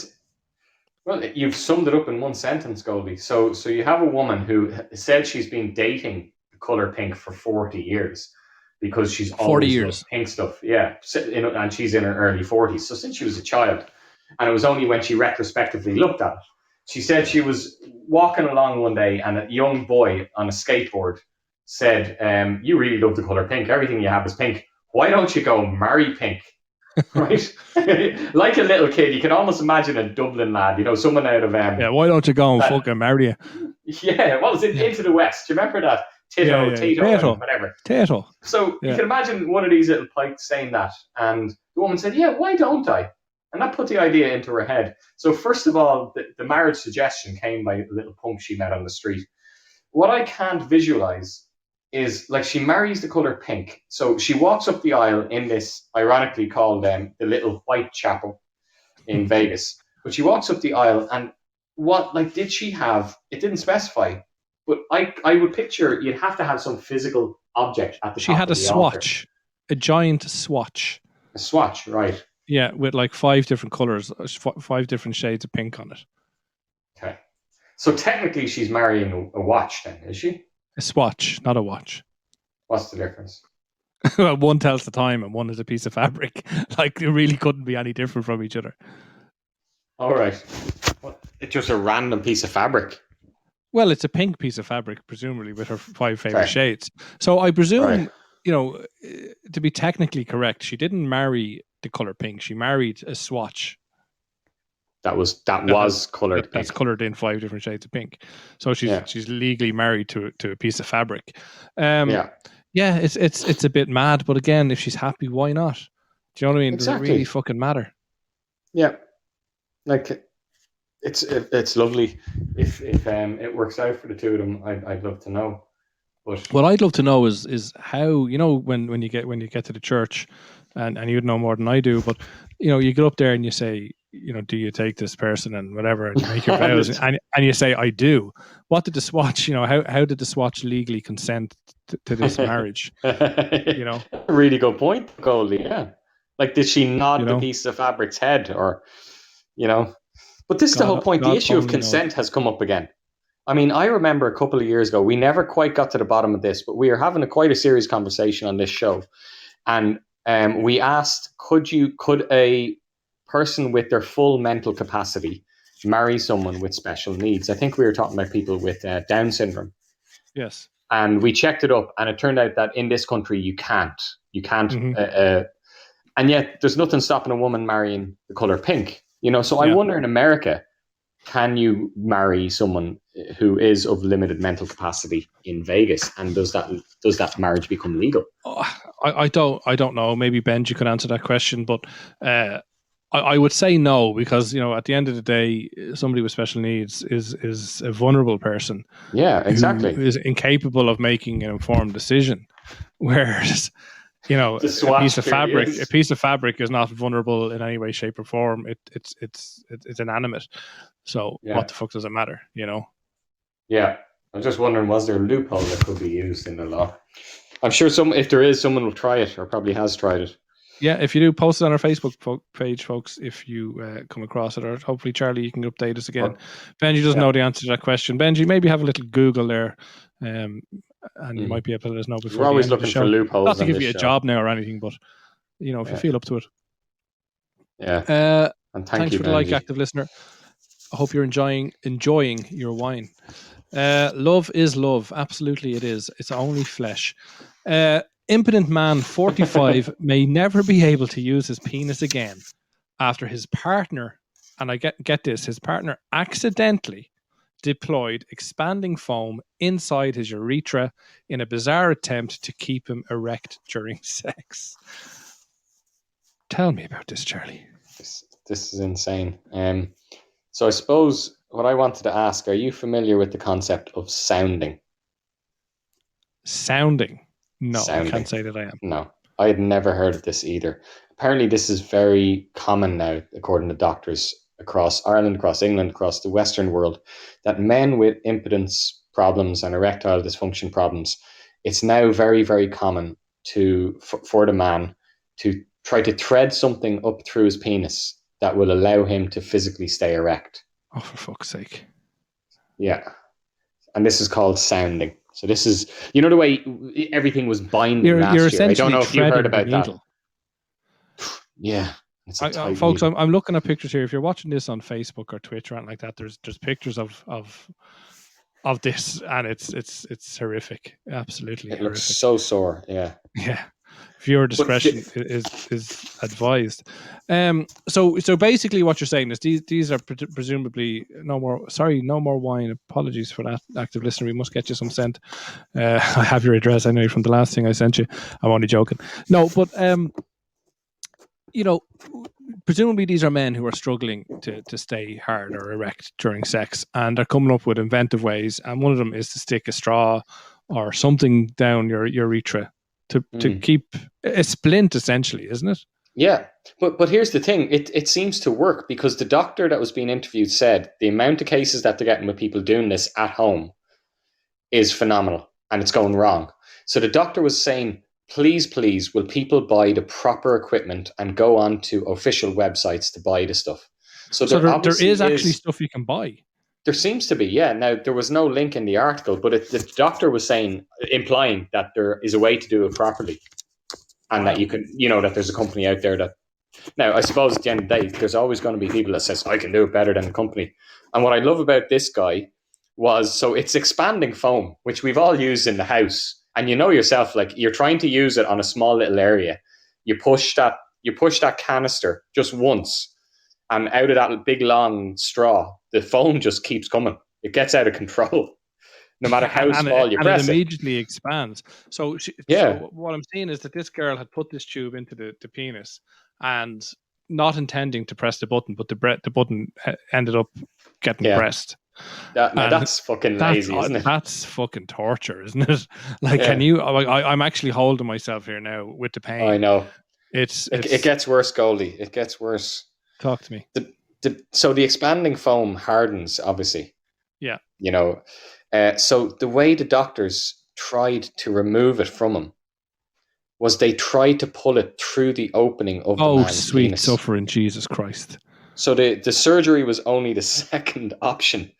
Well, you've summed it up in one sentence, Goldie. So you have a woman who said she's been dating the color pink for 40 years because she's 40 always years. loved pink stuff. Yeah. And she's in her early 40s. So since she was a child, and it was only when she retrospectively looked at it, she said she was walking along one day and a young boy on a skateboard said, you really love the color pink. Everything you have is pink. Why don't you go marry pink? Right? Like a little kid, you can almost imagine a Dublin lad, someone out of yeah, why don't you go and fucking marry you? Yeah, what was it? Into the West. Do you remember that? Tito, whatever. Tito. So you can imagine one of these little pikes saying that, and the woman said, yeah, why don't I? And that put the idea into her head. So first of all, the marriage suggestion came by a little punk she met on the street. What I can't visualize is, like, she marries the color pink. So she walks up the aisle in this, ironically called the Little White Chapel in Vegas. But she walks up the aisle, and did she have, it didn't specify, but I would picture you'd have to have some physical object at the top of the altar. She had a swatch, a giant swatch. A swatch, right. Yeah, with like 5 different colors, 5 different shades of pink on it. Okay. So technically she's marrying a watch then, is she? A swatch, not a watch. What's the difference? Well, one tells the time and one is a piece of fabric. Like, it really couldn't be any different from each other. All right. It's just a random piece of fabric. Well, it's a pink piece of fabric, presumably, with her 5 favorite shades. So I presume, to be technically correct, she didn't marry the color pink. She married a swatch. That was colored pink. That's colored in 5 different shades of pink. So she's legally married to a piece of fabric. It's a bit mad, but again, if she's happy, why not? Do you know what I mean? Exactly. Does it really fucking matter? Yeah, like it's lovely if it works out for the two of them. I'd love to know. But what I'd love to know is how, when you get to the church, and you'd know more than I do, but you get up there and you say, do you take this person and whatever, and you make your vows, and you say, I do. What did the swatch, how did the swatch legally consent to this marriage? Really good point, Goldie. Yeah, like, did she nod the piece of fabric's head, or But this is the whole point. The issue of consent has come up again. I mean, I remember a couple of years ago, we never quite got to the bottom of this, but we were having quite a serious conversation on this show, and we asked, could a person with their full mental capacity marry someone with special needs? I think we were talking about people with Down syndrome. Yes. And we checked it up, and it turned out that in this country you can't. Mm-hmm. And yet there's nothing stopping a woman marrying the color pink. So I wonder, in America, can you marry someone who is of limited mental capacity in Vegas, and does that marriage become legal? I don't know. Maybe Benji could answer that question, but I would say no, because at the end of the day, somebody with special needs is a vulnerable person. Yeah, exactly. Who is incapable of making an informed decision, whereas a piece of fabric is not vulnerable in any way, shape, or form. It's inanimate. So what the fuck does it matter? Yeah, I'm just wondering, was there a loophole that could be used in the law? I'm sure if there is, someone will try it, or probably has tried it. Yeah, if you do, post it on our Facebook page, folks, if you come across it, or hopefully, Charlie, you can update us again. Benji doesn't know the answer to that question. Benji, maybe have a little Google there, and you might be able to let us know before. We're always looking for loopholes. Not to give you a job now or anything, but if you feel up to it. Yeah. And thanks you, for the like, active listener. I hope you're enjoying your wine. Love is love. Absolutely, it is. It's only flesh. Impotent man 45 may never be able to use his penis again after his partner, and I get this, his partner accidentally deployed expanding foam inside his urethra in a bizarre attempt to keep him erect during sex. Tell me about this, Charlie. This is insane. So I suppose what I wanted to ask, are you familiar with the concept of sounding? Sounding? No, I can't say that I am. No, I had never heard of this either. Apparently this is very common now, according to doctors across Ireland, across England, across the Western world, that men with impotence problems and erectile dysfunction problems, it's now very, very common for the man to try to thread something up through his penis that will allow him to physically stay erect. Oh, for fuck's sake. Yeah. And this is called sounding. So this is, you know, the way everything was binding last year. I don't know if you heard about that. Yeah. It's a folks, I'm looking at pictures here. If you're watching this on Facebook or Twitter and like that, there's pictures of this, and it's horrific. Absolutely, it horrific. looks so sore. Yeah. Yeah. Viewer discretion is advised. So basically, what you're saying is these are presumably no more wine. Apologies for that, active listener. We must get you some scent. I have your address anyway from the last thing I sent you. I'm only joking. No, but presumably these are men who are struggling to stay hard or erect during sex, and they're coming up with inventive ways. And one of them is to stick a straw or something down your urethra to keep a splint, essentially, isn't it? Yeah, but here's the thing. It seems to work, because the doctor that was being interviewed said the amount of cases that they're getting with people doing this at home is phenomenal, and it's going wrong. So the doctor was saying, please, will people buy the proper equipment and go on to official websites to buy the stuff? So there is actually stuff you can buy. There seems to be, yeah. Now, there was no link in the article, but the doctor was implying that there is a way to do it properly, and that you can, that there's a company out there that. Now, I suppose at the end of the day, there's always going to be people that says, I can do it better than the company. And what I love about this guy so it's expanding foam, which we've all used in the house. And you know yourself, like, you're trying to use it on a small little area. You push that canister just once, and out of that big long straw, the foam just keeps coming. It gets out of control, no matter how small you press it. And it immediately expands. So what I'm seeing is that this girl had put this tube into the penis, and not intending to press the button, but the button ended up getting pressed. That's fucking lazy, isn't it? That's fucking torture, isn't it? Like, can you? I'm actually holding myself here now with the pain. I know. It gets worse, Goldie. It gets worse. Talk to me. So the expanding foam hardens, obviously. Yeah. So the way the doctors tried to remove it from him was they tried to pull it through the opening of the man's sweet penis. Suffering Jesus Christ. So the surgery was only the second option.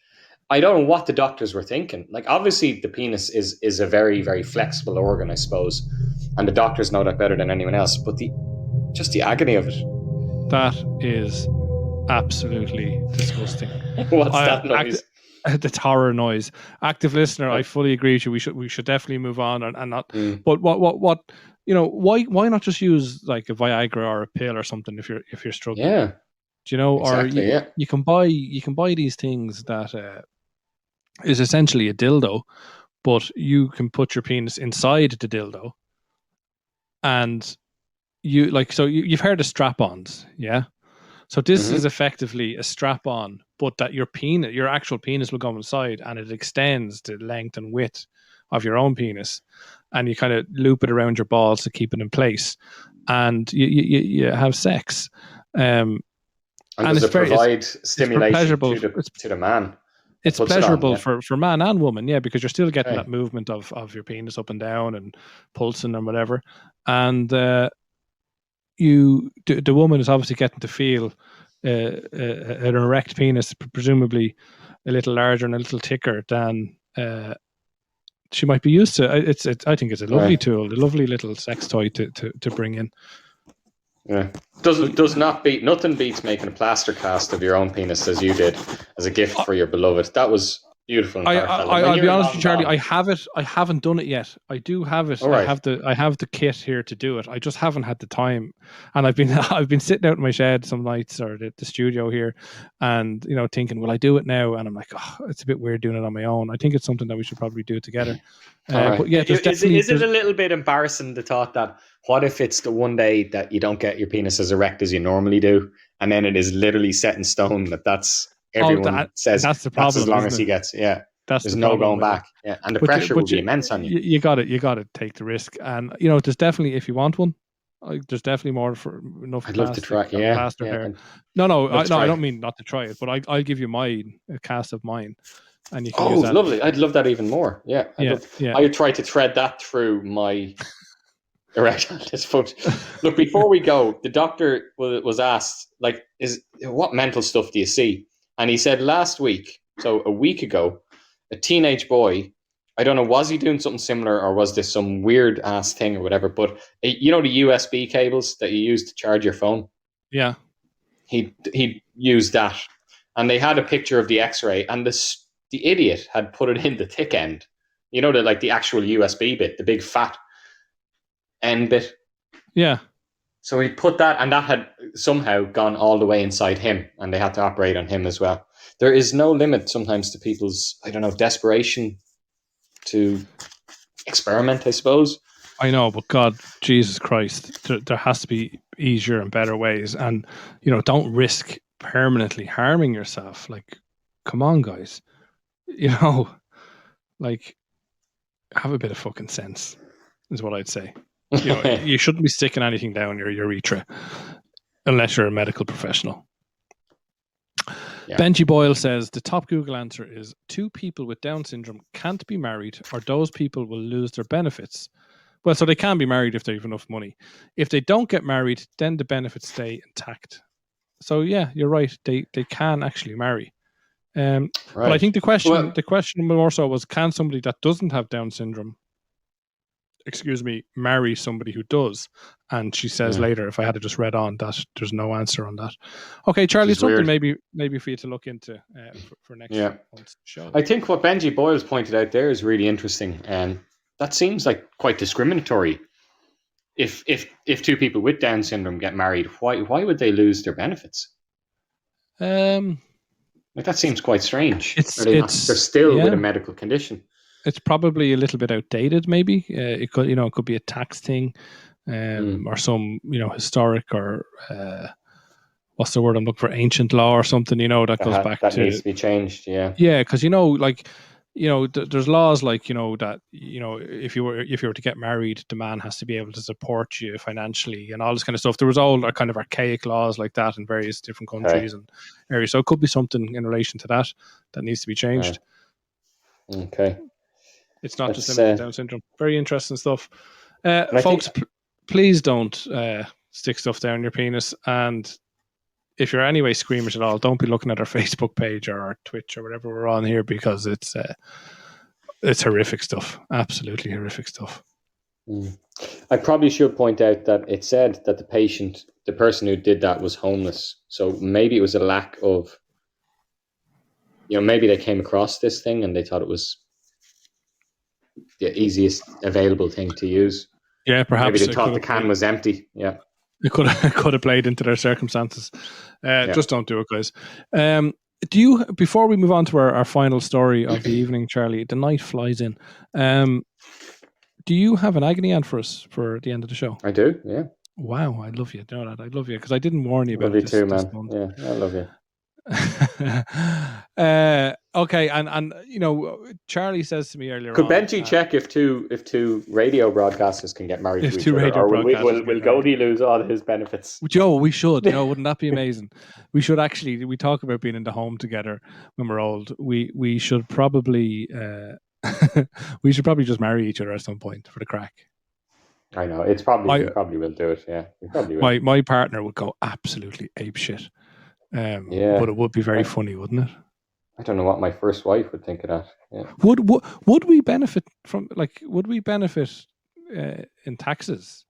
I don't know what the doctors were thinking. Like, obviously the penis is a very, very flexible organ, I suppose, and the doctors know that better than anyone else, but just the agony of it. That is absolutely disgusting. What's that noise? The horror noise. Active listener, I fully agree with you. We should definitely move on and not. But what why not just use like a Viagra or a pill or something if you're struggling? Yeah. Do you know? Exactly, or you can buy these things that is essentially a dildo, but you can put your penis inside the dildo, and you've heard of strap-ons, yeah? So this is effectively a strap-on, but that your actual penis will go inside, and it extends the length and width of your own penis, and you kind of loop it around your balls to keep it in place, and you have sex. And does it provide stimulation to the man? It's pleasurable for man and woman, yeah, because you're still getting that movement of your penis up and down and pulsing and whatever. And the woman is obviously getting to feel an erect penis, presumably a little larger and a little thicker than she might be used to. I think it's a lovely tool, a lovely little sex toy to bring in. Yeah, nothing beats making a plaster cast of your own penis as you did as a gift for your beloved. That was beautiful. I'll be honest with you, Charlie. I have it. I haven't done it yet. I do have it. Right. I have the kit here to do it. I just haven't had the time, and I've been sitting out in my shed some nights or the studio here, and thinking, will I do it now? And I'm like, it's a bit weird doing it on my own. I think it's something that we should probably do together. But yeah, is it a little bit embarrassing, the thought that what if it's the one day that you don't get your penis as erect as you normally do, and then it is literally set in stone that's everyone says that's the problem. That's as long as he gets, there's no going back. Yeah, and the pressure will be immense on you. You got to take the risk, and there's definitely, if you want one, there's definitely more for enough. I'd love to try. Yeah. No, I don't mean not to try it, but I'll give you a cast of mine. And you can use that. Lovely! I'd love that even more. Yeah, I would try to thread that through my erection dysfunction. Look, before we go, the doctor was asked, like, what mental stuff do you see? And he said last week, so a week ago, a teenage boy, I don't know, was he doing something similar or was this some weird ass thing or whatever? But you know the USB cables that you use to charge your phone? Yeah. He used that, and they had a picture of the X-ray, and the idiot had put it in the thick end. You know, the actual USB bit, the big fat end bit. Yeah. So he put that, and that had somehow gone all the way inside him, and they had to operate on him as well. There is no limit sometimes to people's, I don't know, desperation to experiment, I suppose. I know, but God, Jesus Christ, there has to be easier and better ways. And, don't risk permanently harming yourself. Like, come on, guys. Have a bit of fucking sense, is what I'd say. You shouldn't be sticking anything down your urethra unless you're a medical professional. Yeah. Benji Boyle says the top Google answer is 2 people with Down syndrome can't be married or those people will lose their benefits. Well, so they can be married if they have enough money. If they don't get married, then the benefits stay intact. So yeah, you're right. They can actually marry. Right. But I think the question more so was, can somebody that doesn't have Down syndrome, marry somebody who does? And she says later, if I had just read on, that there's no answer on that. Okay, Charlie, something maybe for you to look into for next month's show. I think what Benji Boyles pointed out there is really interesting, and that seems like quite discriminatory. If 2 people with Down syndrome get married, why would they lose their benefits? That seems quite strange. They're still with a medical condition. It's probably a little bit outdated. Maybe it could be a tax thing, or some historic or what's the word I'm looking for? Ancient law or something. That goes back that to needs to be changed. Yeah. Yeah, because there's laws like that if you were to get married, the man has to be able to support you financially and all this kind of stuff. There was all kind of archaic laws like that in various different countries and areas. So it could be something in relation to that needs to be changed. Okay. It's not just limited to Down syndrome. Very interesting stuff. Folks, please don't stick stuff down your penis. And if you're anyway squeamish at all, don't be looking at our Facebook page or our Twitch or whatever we're on here, because it's horrific stuff. Absolutely horrific stuff. I probably should point out that it said that the person who did that was homeless. So maybe it was a lack of, maybe they came across this thing and they thought it was the easiest available thing to use. Yeah, perhaps. Maybe they thought the can was empty. Yeah. It could have played into their circumstances. Just don't do it, guys. Do you, before we move on to our final story of the evening, Charlie, the night flies in. Do you have an agony aunt for us for the end of the show? I do, yeah. Wow, I love you. You know that. I love you because I didn't warn you about it. Love you this too, man. Yeah, I love you. Okay, and Charlie says to me earlier could Benji check if two radio broadcasters can get married to each other, or will Goldie lose all his benefits? Joe, we should. Wouldn't that be amazing? We should actually. We talk about being in the home together when we're old. We should probably just marry each other at some point for the crack. I know we probably will do it. Yeah, we probably will. My partner would go absolutely apeshit. But it would be very funny, wouldn't it? I don't know what my first wife would think of that. Yeah. Would we benefit from in taxes,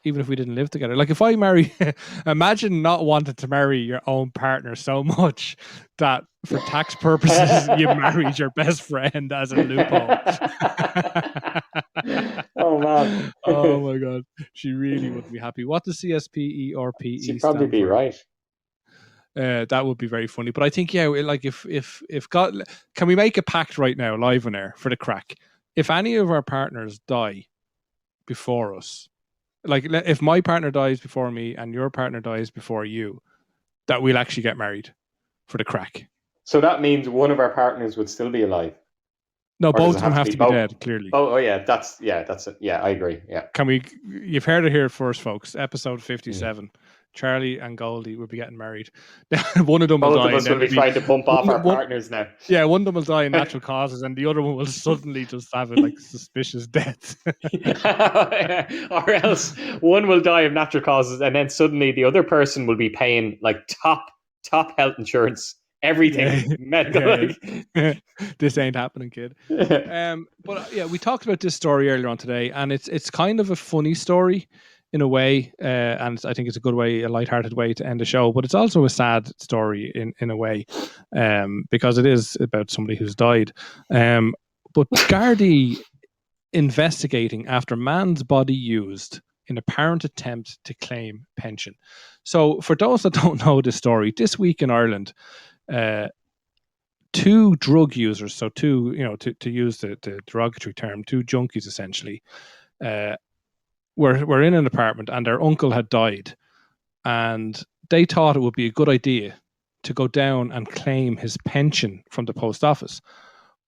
even if we didn't live together? Like if I marry, imagine not wanting to marry your own partner so much that for tax purposes you married your best friend as a loophole. Oh man! Oh my God, she really wouldn't be happy. What does CSPE or PE? She'd probably be right. That would be very funny. But I think, like if God, can we make a pact right now, live on air, for the crack? If any of our partners die before us, like if my partner dies before me and your partner dies before you, that we'll actually get married for the crack. So that means one of our partners would still be alive. No, both of them have to be dead, clearly. Oh yeah, that's it. Yeah, I agree. Yeah. You've heard it here first, folks. Episode 57. Charlie and Goldie will be getting married. One of them will Both die. of us and will then be trying to bump off our one- partners now. Yeah, one of them will die in natural causes, and the other one will suddenly just have a suspicious death. Or else one will die of natural causes, and then suddenly the other person will be paying like top health insurance, everything medical. Yeah. This ain't happening, kid. But yeah, we talked about this story earlier on today, and it's kind of a funny story in a way, and I think it's a good way, a lighthearted way to end the show. But it's also a sad story in a way, because it is about somebody who's died. But Gardaí investigating after man's body used in apparent attempt to claim pension. So, for those that don't know this story, this week in Ireland, two drug users, so two, to use the derogatory term, two junkies essentially, were in an apartment, and their uncle had died, and they thought it would be a good idea to go down and claim his pension from the post office.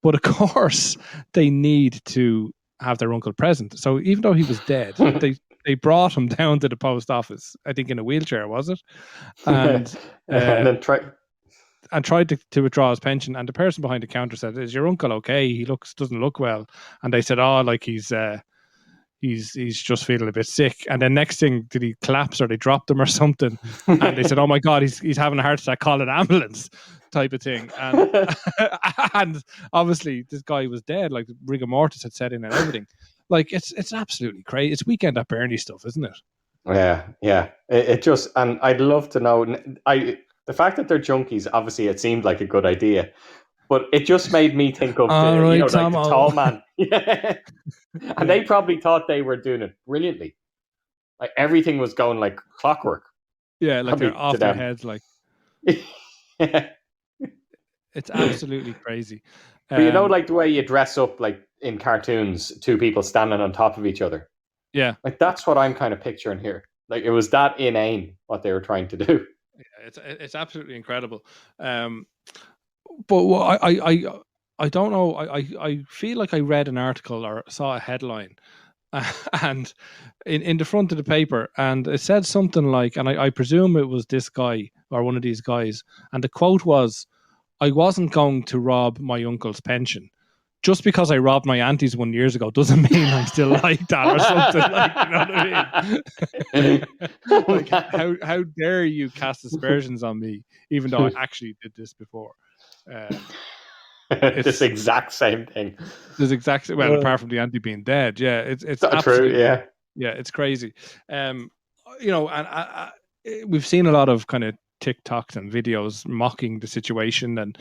But of course, they need to have their uncle present. So even though he was dead, they brought him down to the post office, I think in a wheelchair, was it? And then tried to withdraw his pension, and the person behind the counter said, "Is your uncle okay? He doesn't look well." And they said, "Oh, like he's just feeling a bit sick." And then next thing, did he collapse or they dropped him or something? And they said, "Oh my God, he's having a heart attack, call an ambulance," type of thing. And and obviously this guy was dead, like rigor mortis had set in and everything. Like it's absolutely crazy. It's Weekend at Bernie stuff, isn't it? Yeah. It just, and I'd love to know. The fact that they're junkies, obviously, it seemed like a good idea, but it just made me think of like the tall man. Yeah. And they probably thought they were doing it brilliantly. Like everything was going like clockwork. Yeah, like they're off their heads. Like, yeah. It's absolutely crazy. But like the way you dress up, like in cartoons, two people standing on top of each other. Yeah, like that's what I'm kind of picturing here. Like it was that inane what they were trying to do. Yeah, it's absolutely incredible. But I don't know. I feel like I read an article or saw a headline, and in the front of the paper, and it said something like, and I presume it was this guy or one of these guys, and the quote was, "I wasn't going to rob my uncle's pension. Just because I robbed my auntie's 1 year ago doesn't mean I still like that," or something. Like, you know what I mean? Like, how dare you cast aspersions on me, even though I actually did this before? This exact same thing. Apart from the auntie being dead, yeah, it's true. Yeah, it's crazy. And we've seen a lot of kind of TikToks and videos mocking the situation, and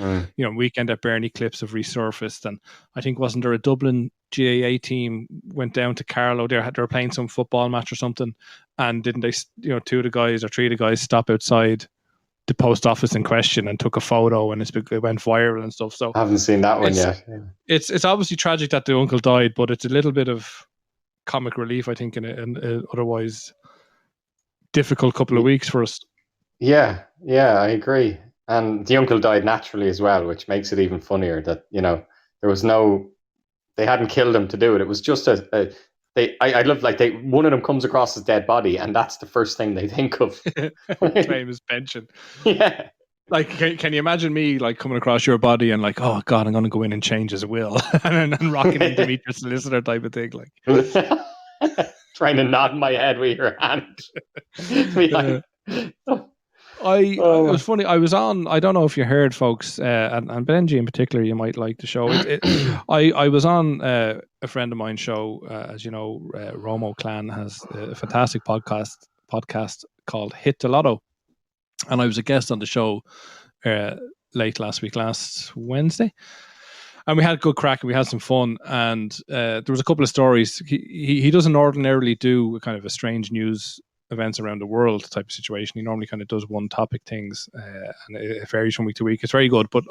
Weekend at Bernie clips have resurfaced. And I think, wasn't there a Dublin GAA team went down to Carlow? They were playing some football match or something, and didn't they? Two of the guys or three of the guys stop outside the post office in question and took a photo, and it went viral and stuff. So I haven't seen that one yet. Yeah. It's obviously tragic that the uncle died, but it's a little bit of comic relief, I think, in an otherwise difficult couple of weeks for us. Yeah, I agree. And the uncle died naturally as well, which makes it even funnier that, there was they hadn't killed him to do it. It was just I love, like, one of them comes across his dead body, and that's the first thing they think of. Claim his pension. Yeah. Like, can you imagine me, like, coming across your body and like, oh God, I'm going to go in and change his will and rocking him to meet your solicitor type of thing, like. Trying to nod my head with your hand. It was funny. I was on, I don't know if you heard, folks, and Benji in particular, you might like the show. I was on a friend of mine's show. As you know, Romo Clan has a fantastic podcast called Hit the Lotto, and I was a guest on the show late last Wednesday. And we had a good crack, and we had some fun. And there was a couple of stories. He doesn't ordinarily do kind of a strange news events around the world type of situation. He normally kind of does one topic things, and it varies from week to week. It's very good. But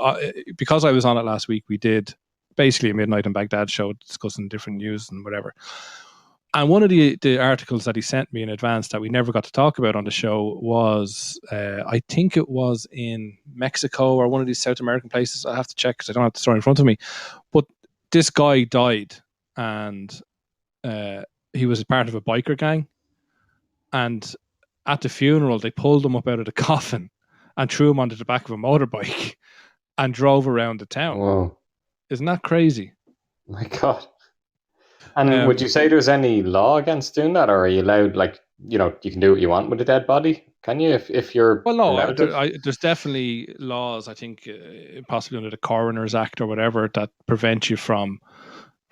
because I was on it last week, we did basically a Midnight in Baghdad show discussing different news and whatever. And one of the articles that he sent me in advance that we never got to talk about on the show was, I think it was in Mexico or one of these South American places. I have to check because I don't have the story in front of me. But this guy died, and he was part of a biker gang. And at the funeral, they pulled him up out of the coffin and threw him onto the back of a motorbike and drove around the town. Whoa. Isn't that crazy? My God. And would you say there's any law against doing that, or are you allowed, like, you can do what you want with a dead body? Can you, if you're Well, no, allowed to? there's definitely laws, I think, possibly under the Coroner's Act or whatever, that prevent you from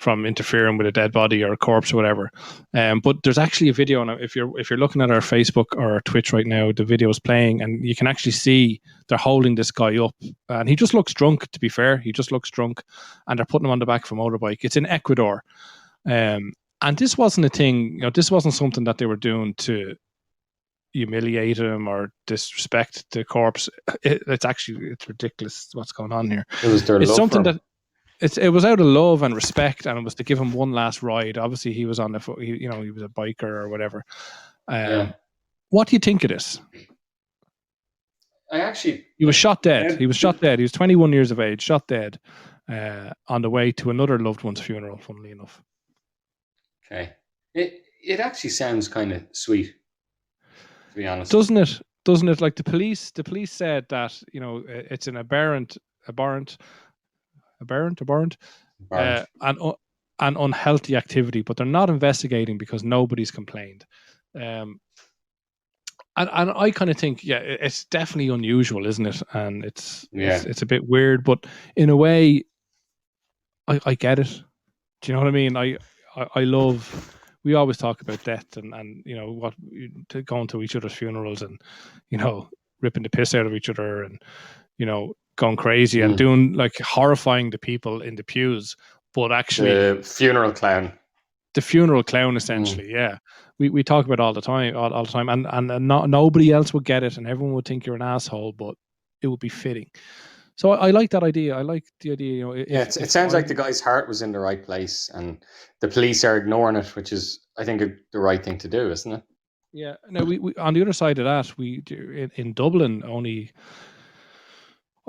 interfering with a dead body or a corpse or whatever. But there's actually a video, and if you're looking at our Facebook or our Twitch right now, the video is playing, and you can actually see they're holding this guy up, and he just looks drunk. To be fair, he just looks drunk, and they're putting him on the back of a motorbike. It's in Ecuador, and this wasn't a thing. This wasn't something that they were doing to humiliate him or disrespect the corpse. It's ridiculous what's going on here. It was their It's love something for him. that it was out of love and respect, and it was to give him one last ride. Obviously, he was on he was a biker or whatever. What do you think of this? He was shot dead. He was shot dead. He was 21 years of age, shot dead, on the way to another loved one's funeral. Funnily enough. Okay, it actually sounds kind of sweet, to be honest. Doesn't it? Like the police said that it's an abhorrent, an unhealthy activity, but they're not investigating because nobody's complained. And I kind of think, it's definitely unusual, isn't it? And it's a bit weird, but in a way, I get it. Do you know what I mean? I love. We always talk about death and going to each other's funerals and ripping the piss out of each other and going crazy and doing, like, horrifying the people in the pews, but actually the funeral clown essentially. Yeah, we talk about it all the time, and nobody else would get it, and everyone would think you're an asshole, but it would be fitting. So I like that idea. I like the idea. It sounds like the guy's heart was in the right place, and the police are ignoring it, which is, I think, the right thing to do, isn't it? Yeah. Now, we on the other side of that, we in Dublin only,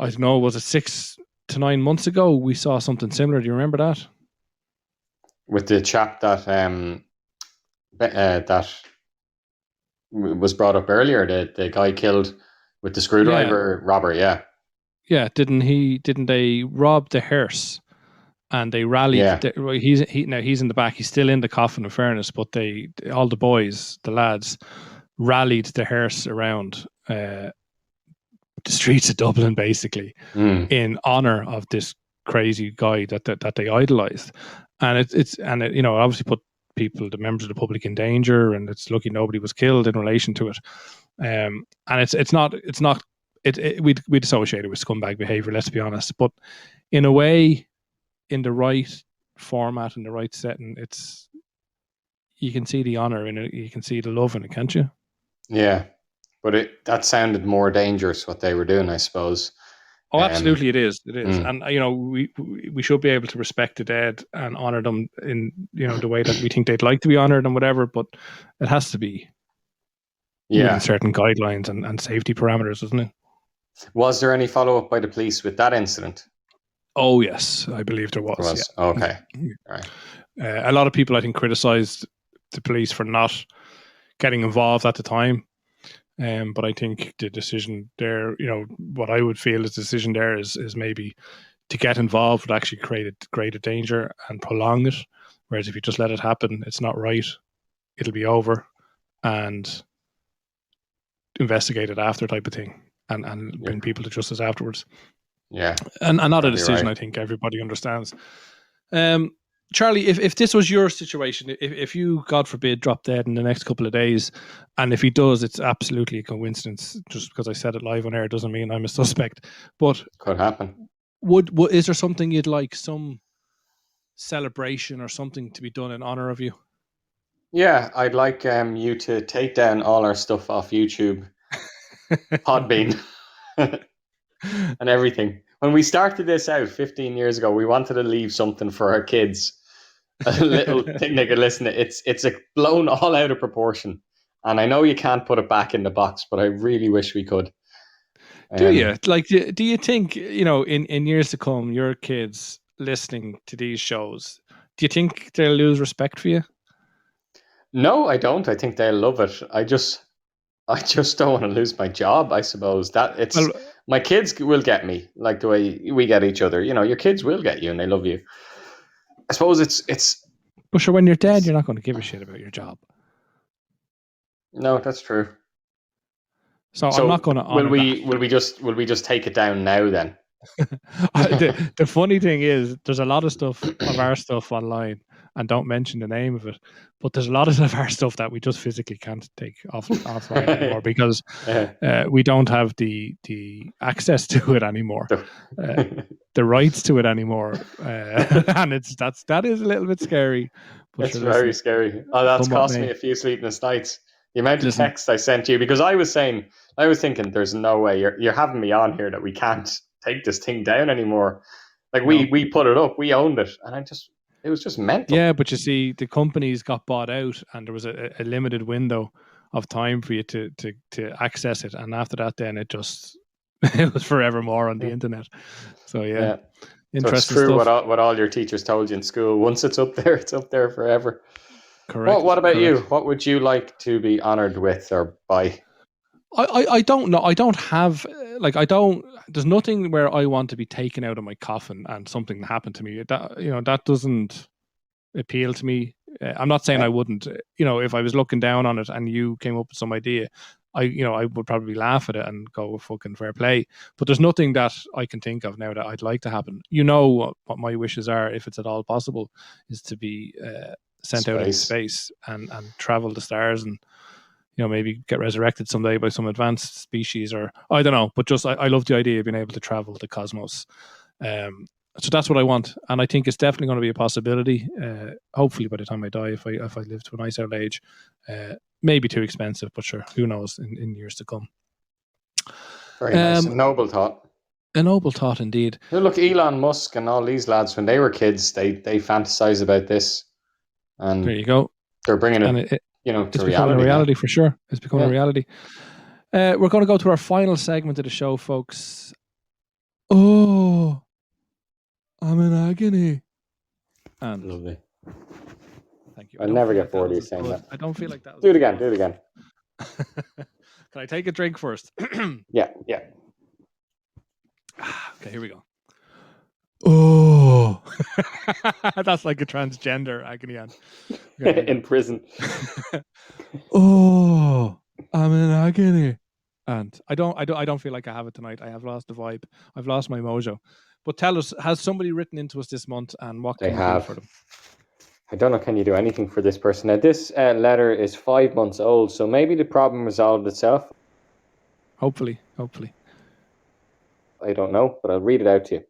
I don't know, was it 6 to 9 months ago, we saw something similar. Do you remember that? With the chap that that was brought up earlier, the guy killed with the screwdriver robber. Yeah. Yeah, didn't they rob the hearse and they rallied? Yeah. He's in the back. He's still in the coffin, in fairness, but all the boys, the lads, rallied the hearse around the streets of Dublin, basically, in honor of this crazy guy that they idolized, and it obviously put the members of the public, in danger, and it's lucky nobody was killed in relation to it. And we'd associate it with scumbag behavior, let's be honest. But in a way, in the right format, in the right setting, you can see the honor in it, you can see the love in it, can't you? Yeah, but that sounded more dangerous what they were doing, I suppose. Oh, absolutely, it is. And we should be able to respect the dead and honor them in the way that we think they'd like to be honored and whatever. But it has to be within certain guidelines and safety parameters, doesn't it? Was there any follow-up by the police with that incident? Oh, yes, I believe there was. Yeah. Okay. All right. A lot of people, I think, criticised the police for not getting involved at the time. But I think the decision there, what I would feel is the decision there is maybe to get involved would actually create a danger and prolong it. Whereas if you just let it happen, it's not right. It'll be over and investigate it after, type of thing. And bring people to justice afterwards. Yeah. And not a decision, right. I think everybody understands. Charlie, if this was your situation, if you, God forbid, drop dead in the next couple of days, and if he does, it's absolutely a coincidence. Just because I said it live on air doesn't mean I'm a suspect. But could happen. Is there something you'd like, some celebration or something to be done in honor of you? Yeah, I'd like you to take down all our stuff off YouTube. Podbean and everything. When we started this out 15 years ago, we wanted to leave something for our kids, a little thing they could listen to. It's blown all out of proportion, and I know you can't put it back in the box, but I really wish we could. Do you do you think in years to come, your kids listening to these shows, do you think they'll lose respect for you? No, I don't. I think they'll love it. I just don't want to lose my job. I suppose that it's Well, my kids will get me like the way we get each other. You know, your kids will get you, and they love you. I suppose it's. but sure, when you're dead, you're not going to give a shit about your job. No, that's true. So I'm not going to honor that. Will we just take it down now then? The funny thing is, there's a lot of stuff of our stuff online, and don't mention the name of it, but there's a lot of our stuff that we just physically can't take offline anymore because we don't have the access to it anymore, the rights to it anymore, and that is a little bit scary. But it's very scary. Oh, that's cost me a few sleepless nights. The amount of text I sent you, because I was thinking, there's no way you're having me on here that we can't take this thing down anymore. Like we put it up, we owned it, and it was just mental. Yeah, but you see, the companies got bought out, and there was a limited window of time for you to access it, and after that, then it was forevermore on the internet. So yeah. Interesting so it's true stuff. what all your teachers told you in school. Once it's up there forever. Correct. What about you? What would you like to be honored with or by? I don't know. I don't have there's nothing where I want to be taken out of my coffin and something happened to me. That doesn't appeal to me. I'm not saying I wouldn't. If I was looking down on it and you came up with some idea, I would probably laugh at it and go, fucking fair play. But there's nothing that I can think of now that I'd like to happen. What my wishes are, if it's at all possible, is to be sent out into space and travel the stars and maybe get resurrected someday by some advanced species, or I don't know, but just I love the idea of being able to travel the cosmos. So that's what I want, and I think it's definitely going to be a possibility. Hopefully by the time I die, if I live to a nice old age, maybe too expensive, but sure, who knows in years to come. Very nice. A noble thought. A noble thought indeed. Look, Elon Musk and all these lads, when they were kids, they fantasize about this, and there you go. They're bringing it it's to becoming reality. A reality for sure. It's becoming a reality. We're going to go to our final segment of the show, folks. Oh, I'm in agony. And lovely. Thank you. I'll never get bored of you saying that. I don't feel like that was Do it again. Can I take a drink first? Yeah. Okay, here we go. Oh, that's like a transgender agony. In prison. Oh, I'm in agony, and I don't feel like I have it tonight. I have lost the vibe. I've lost my mojo. But tell us, has somebody written into us this month, and what can you do for them? I don't know. Can you do anything for this person? Now, this letter is 5 months old, so maybe the problem resolved itself. Hopefully. I don't know, but I'll read it out to you.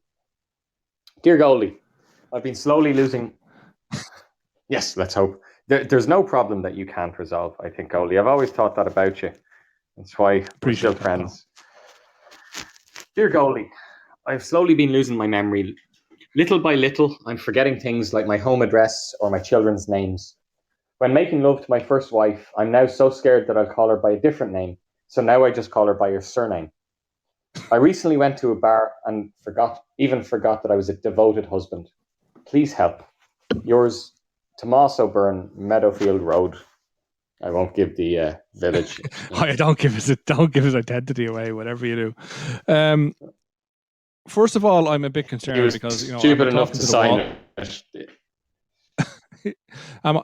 Dear Goldie, I've been slowly losing... Yes, let's hope. There's no problem that you can't resolve, I think, Goldie. I've always thought that about you. That's why we're still friends. Dear Goldie, I've slowly been losing my memory. Little by little, I'm forgetting things like my home address or my children's names. When making love to my first wife, I'm now so scared that I'll call her by a different name. So now I just call her by her surname. I recently went to a bar and forgot that I was a devoted husband. Please help. Yours, Tommaso Byrne, Meadowfield Road. I won't give the village. Don't give his identity away, whatever you do. First of all, I'm a bit concerned because stupid enough to sign it.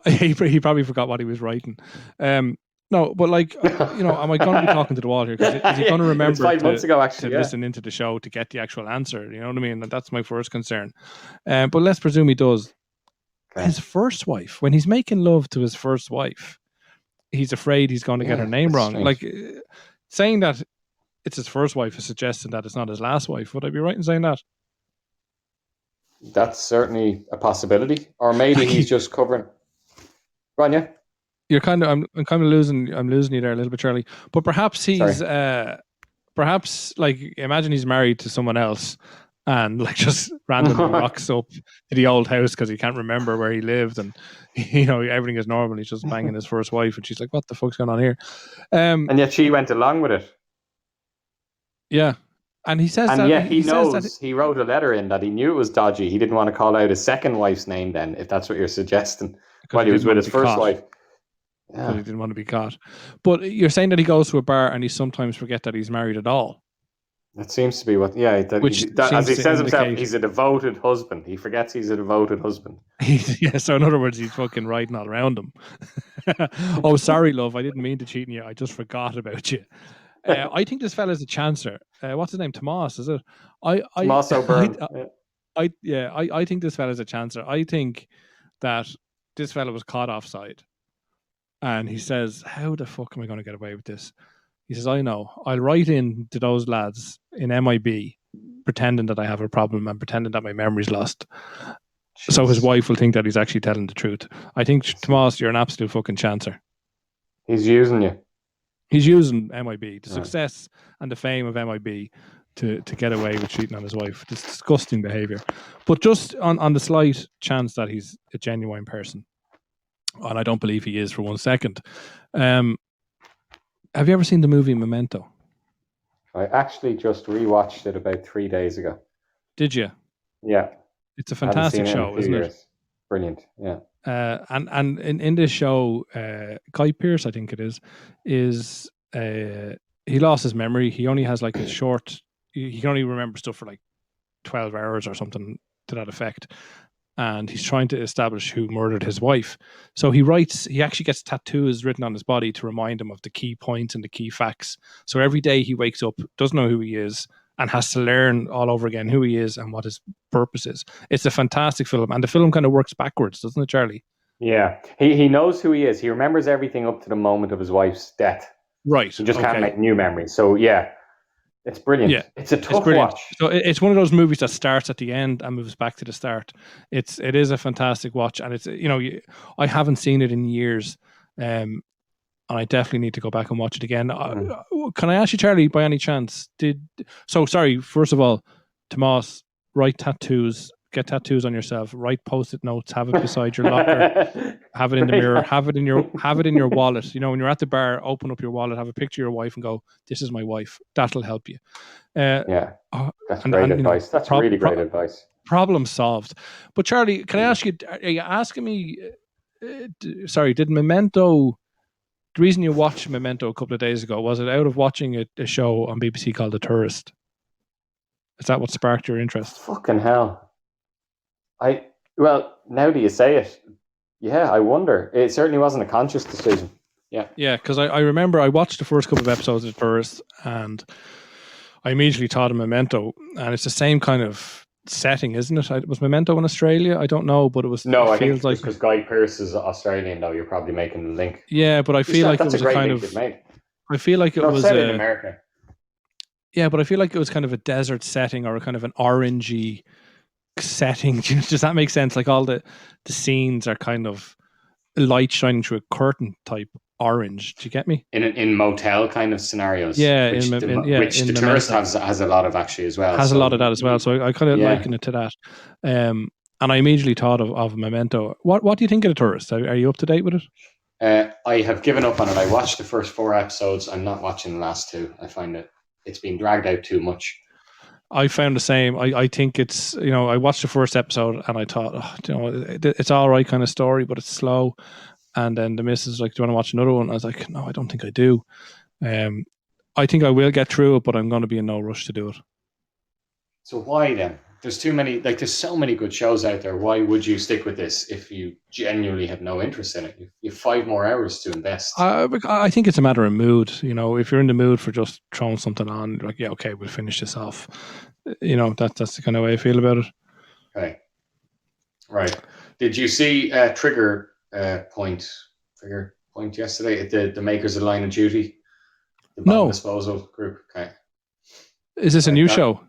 He probably forgot what he was writing. No, but am I going to be talking to the wall here? Because is he going to remember 5 months ago, actually, to listen into the show to get the actual answer? You know what I mean? That's my first concern. But let's presume he does. Okay. His first wife, when he's making love to his first wife, he's afraid he's going to get her name wrong. Strange. Like saying that it's his first wife is suggesting that it's not his last wife. Would I be right in saying that? That's certainly a possibility. Or maybe he's just covering. Go on, yeah. You're kind of I'm kind of losing you there a little bit, Charlie. But perhaps he's imagine he's married to someone else and just randomly rocks up to the old house because he can't remember where he lived, and everything is normal. He's just banging his first wife, and she's like, "What the fuck's going on here?" And yet she went along with it. Yeah, and he says, and yet he knows he wrote a letter in that he knew it was dodgy. He didn't want to call out his second wife's name. Then, if that's what you're suggesting, while he was with his first wife. because he didn't want to be caught. But you're saying that he goes to a bar and he sometimes forget that he's married at all. That seems to be what. Yeah, Which as he seems to says himself, indicate- he's a devoted husband. He forgets he's a devoted husband. Yeah, so in other words, he's fucking riding all around him. Oh, sorry, love, I didn't mean to cheat on you. I just forgot about you. I think this fella's a chancer. What's his name? Tomas, is it? Tomas O'Byrne. I think this fella's a chancer. I think that this fella was caught offside, and he says, "How the fuck am I going to get away with this?" He says, "I know. I'll write in to those lads in MIB, pretending that I have a problem and pretending that my memory's lost." So his wife will think that he's actually telling the truth. I think, Tomas, you're an absolute fucking chancer. He's using you. He's using MIB, the success and the fame of MIB to get away with cheating on his wife. It's disgusting behaviour. But just on the slight chance that he's a genuine person, and I don't believe he is for 1 second, have you ever seen the movie Memento? I actually just rewatched it about 3 days ago. Did you? Yeah. It's a fantastic show, isn't it? Brilliant, yeah. And in this show, Guy Pearce, I think it is he lost his memory. He only has like a short. He can only remember stuff for like 12 hours or something to that effect. And he's trying to establish who murdered his wife. So he actually gets tattoos written on his body to remind him of the key points and the key facts. So every day he wakes up, doesn't know who he is, and has to learn all over again who he is and what his purpose is. It's a fantastic film, and the film kind of works backwards, doesn't it, Charlie? Yeah, he knows who he is. He remembers everything up to the moment of his wife's death. Right. He just can't make new memories. So yeah, it's brilliant. Yeah, it's a tough watch. So it's one of those movies that starts at the end and moves back to the start. It is a fantastic watch, and it's I haven't seen it in years, and I definitely need to go back and watch it again. Can I ask you, Charlie, by any chance, first of all, Tomas, write tattoos, get tattoos on yourself, write post-it notes, have it beside your locker, have it in the mirror, have it in your wallet. When you're at the bar, open up your wallet, have a picture of your wife and go, "This is my wife." That'll help you. That's great advice. That's really great advice. Problem solved. But Charlie, can I ask you, are you asking me, did Memento... The reason you watched Memento a couple of days ago, was it out of watching a show on BBC called The Tourist? Is that what sparked your interest? Fucking hell. Well, now that you say it, yeah, I wonder. It certainly wasn't a conscious decision. Yeah. Yeah, because I remember I watched the first couple of episodes of The Tourist and I immediately thought of Memento, and it's the same kind of setting, isn't it? Was Memento in Australia? I don't know, but it was. No, I think it's because Guy Pearce is Australian, though. You're probably making the link. Yeah, but I feel like it was a kind of. I feel like it was set in America. Yeah, but I feel like it was kind of a desert setting or a kind of an orangey setting. Does that make sense? Like all the scenes are kind of light shining through a curtain type orange. Do you get me? In motel kind of scenarios. Yeah, which the Tourist has a lot of actually as well. Has a lot of that as well. So I kind of liken it to that. And I immediately thought of Memento. What do you think of The Tourist? Are you up to date with it? I have given up on it. I watched the first 4 episodes. I'm not watching the last 2. I find it's been dragged out too much. I found the same. I think it's, I watched the first episode and I thought, it's all right kind of story, but it's slow. And then the missus was like, "Do you want to watch another one?" I was like, "No, I don't think I do." I think I will get through it, but I'm going to be in no rush to do it. So why then? There's too many, there's so many good shows out there. Why would you stick with this if you genuinely have no interest in it? You have 5 more hours to invest. I think it's a matter of mood. If you're in the mood for just throwing something on, like, yeah, okay, we'll finish this off. That's the kind of way I feel about it. Okay. Right. Did you see Trigger Point yesterday? The makers of Line of Duty? The bomb disposal group. Okay. Is this a new show?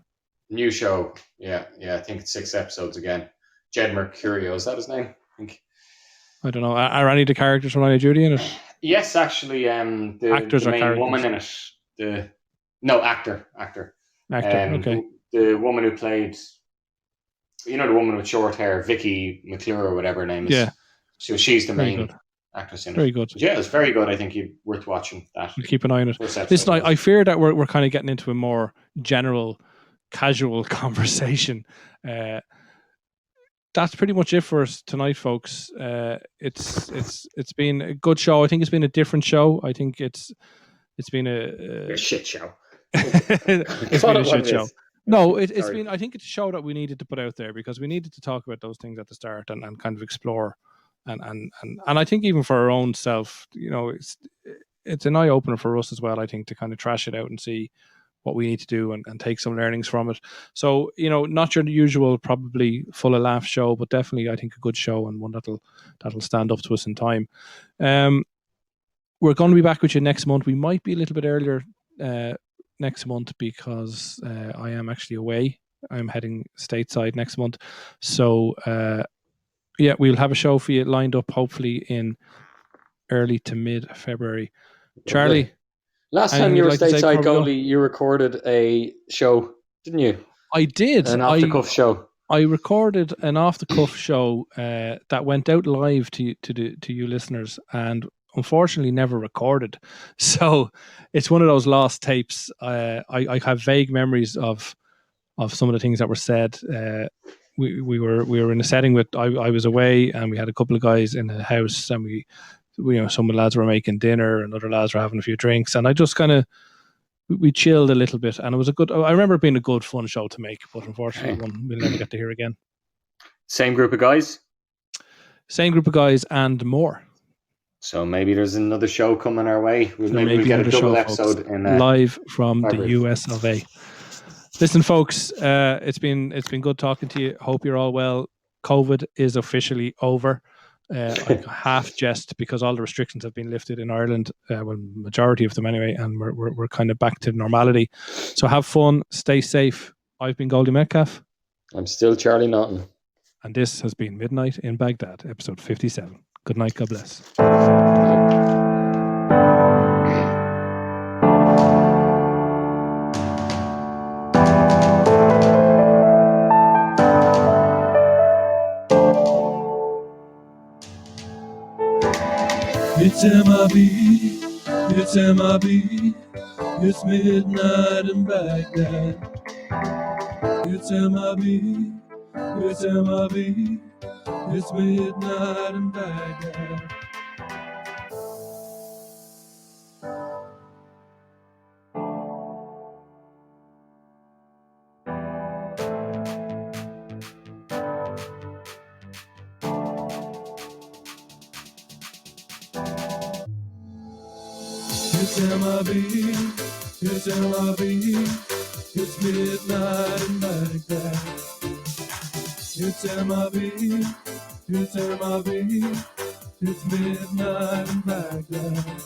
New show. Yeah. I think it's 6 episodes again. Jed Mercurio, is that his name? I think. I don't know. Are any of the characters from Line of Duty in it? Yes, actually. The actors the main main characters? woman in it. Actor. Actor. Okay. The woman who played, the woman with short hair, Vicky McClure or whatever her name is. Yeah. So she's the main actress in it. Very good. But yeah, it's very good. I think you'd worth watching that. We'll keep an eye on it. Listen, I fear that we're kind of getting into a more general, casual conversation. that's pretty much it for us tonight, folks. It's been a good show. I think it's been a different show. I think it's been A shit show. it's been a shit show. No, it's Sorry. been. I think it's a show that we needed to put out there because we needed to talk about those things at the start and kind of explore, and I think even for our own self, it's an eye opener for us as well. I think to kind of trash it out and see what we need to do and take some learnings from it. So, not your usual probably full of laugh show, but definitely I think a good show and one that'll stand up to us in time. We're going to be back with you next month. We might be a little bit earlier next month because I am actually away. I'm heading stateside next month. So, we'll have a show for you lined up hopefully in early to mid-February. Charlie? Last time you were stateside, Goldie, you recorded a show, didn't you? I did. An off-the-cuff show. I recorded an off-the-cuff show that went out live to you listeners, and unfortunately never recorded. So it's one of those lost tapes. I have vague memories of some of the things that were said. We were in a setting with I was away, and we had a couple of guys in the house, and we some of the lads were making dinner and other lads were having a few drinks, and I just kind of we chilled a little bit, and it was I remember it being a good fun show to make, but unfortunately one we'll never get to hear again. Same group of guys and more. So maybe there's another show coming our way. Maybe we'll get a double episode live from the US of A. Listen, folks, it's been good talking to you. Hope you're all well. COVID is officially over. I half jest because all the restrictions have been lifted in Ireland, majority of them anyway, and we're kind of back to normality. So have fun, stay safe. I've been Goldie Metcalf. I'm still Charlie Naughton. And this has been Midnight in Baghdad, episode 57. Good night, God bless. It's MIB, it's midnight in Baghdad. It's MIB, it's midnight in Baghdad. It's MIB, it's midnight in Baghdad. It's MIB, it's midnight in Baghdad.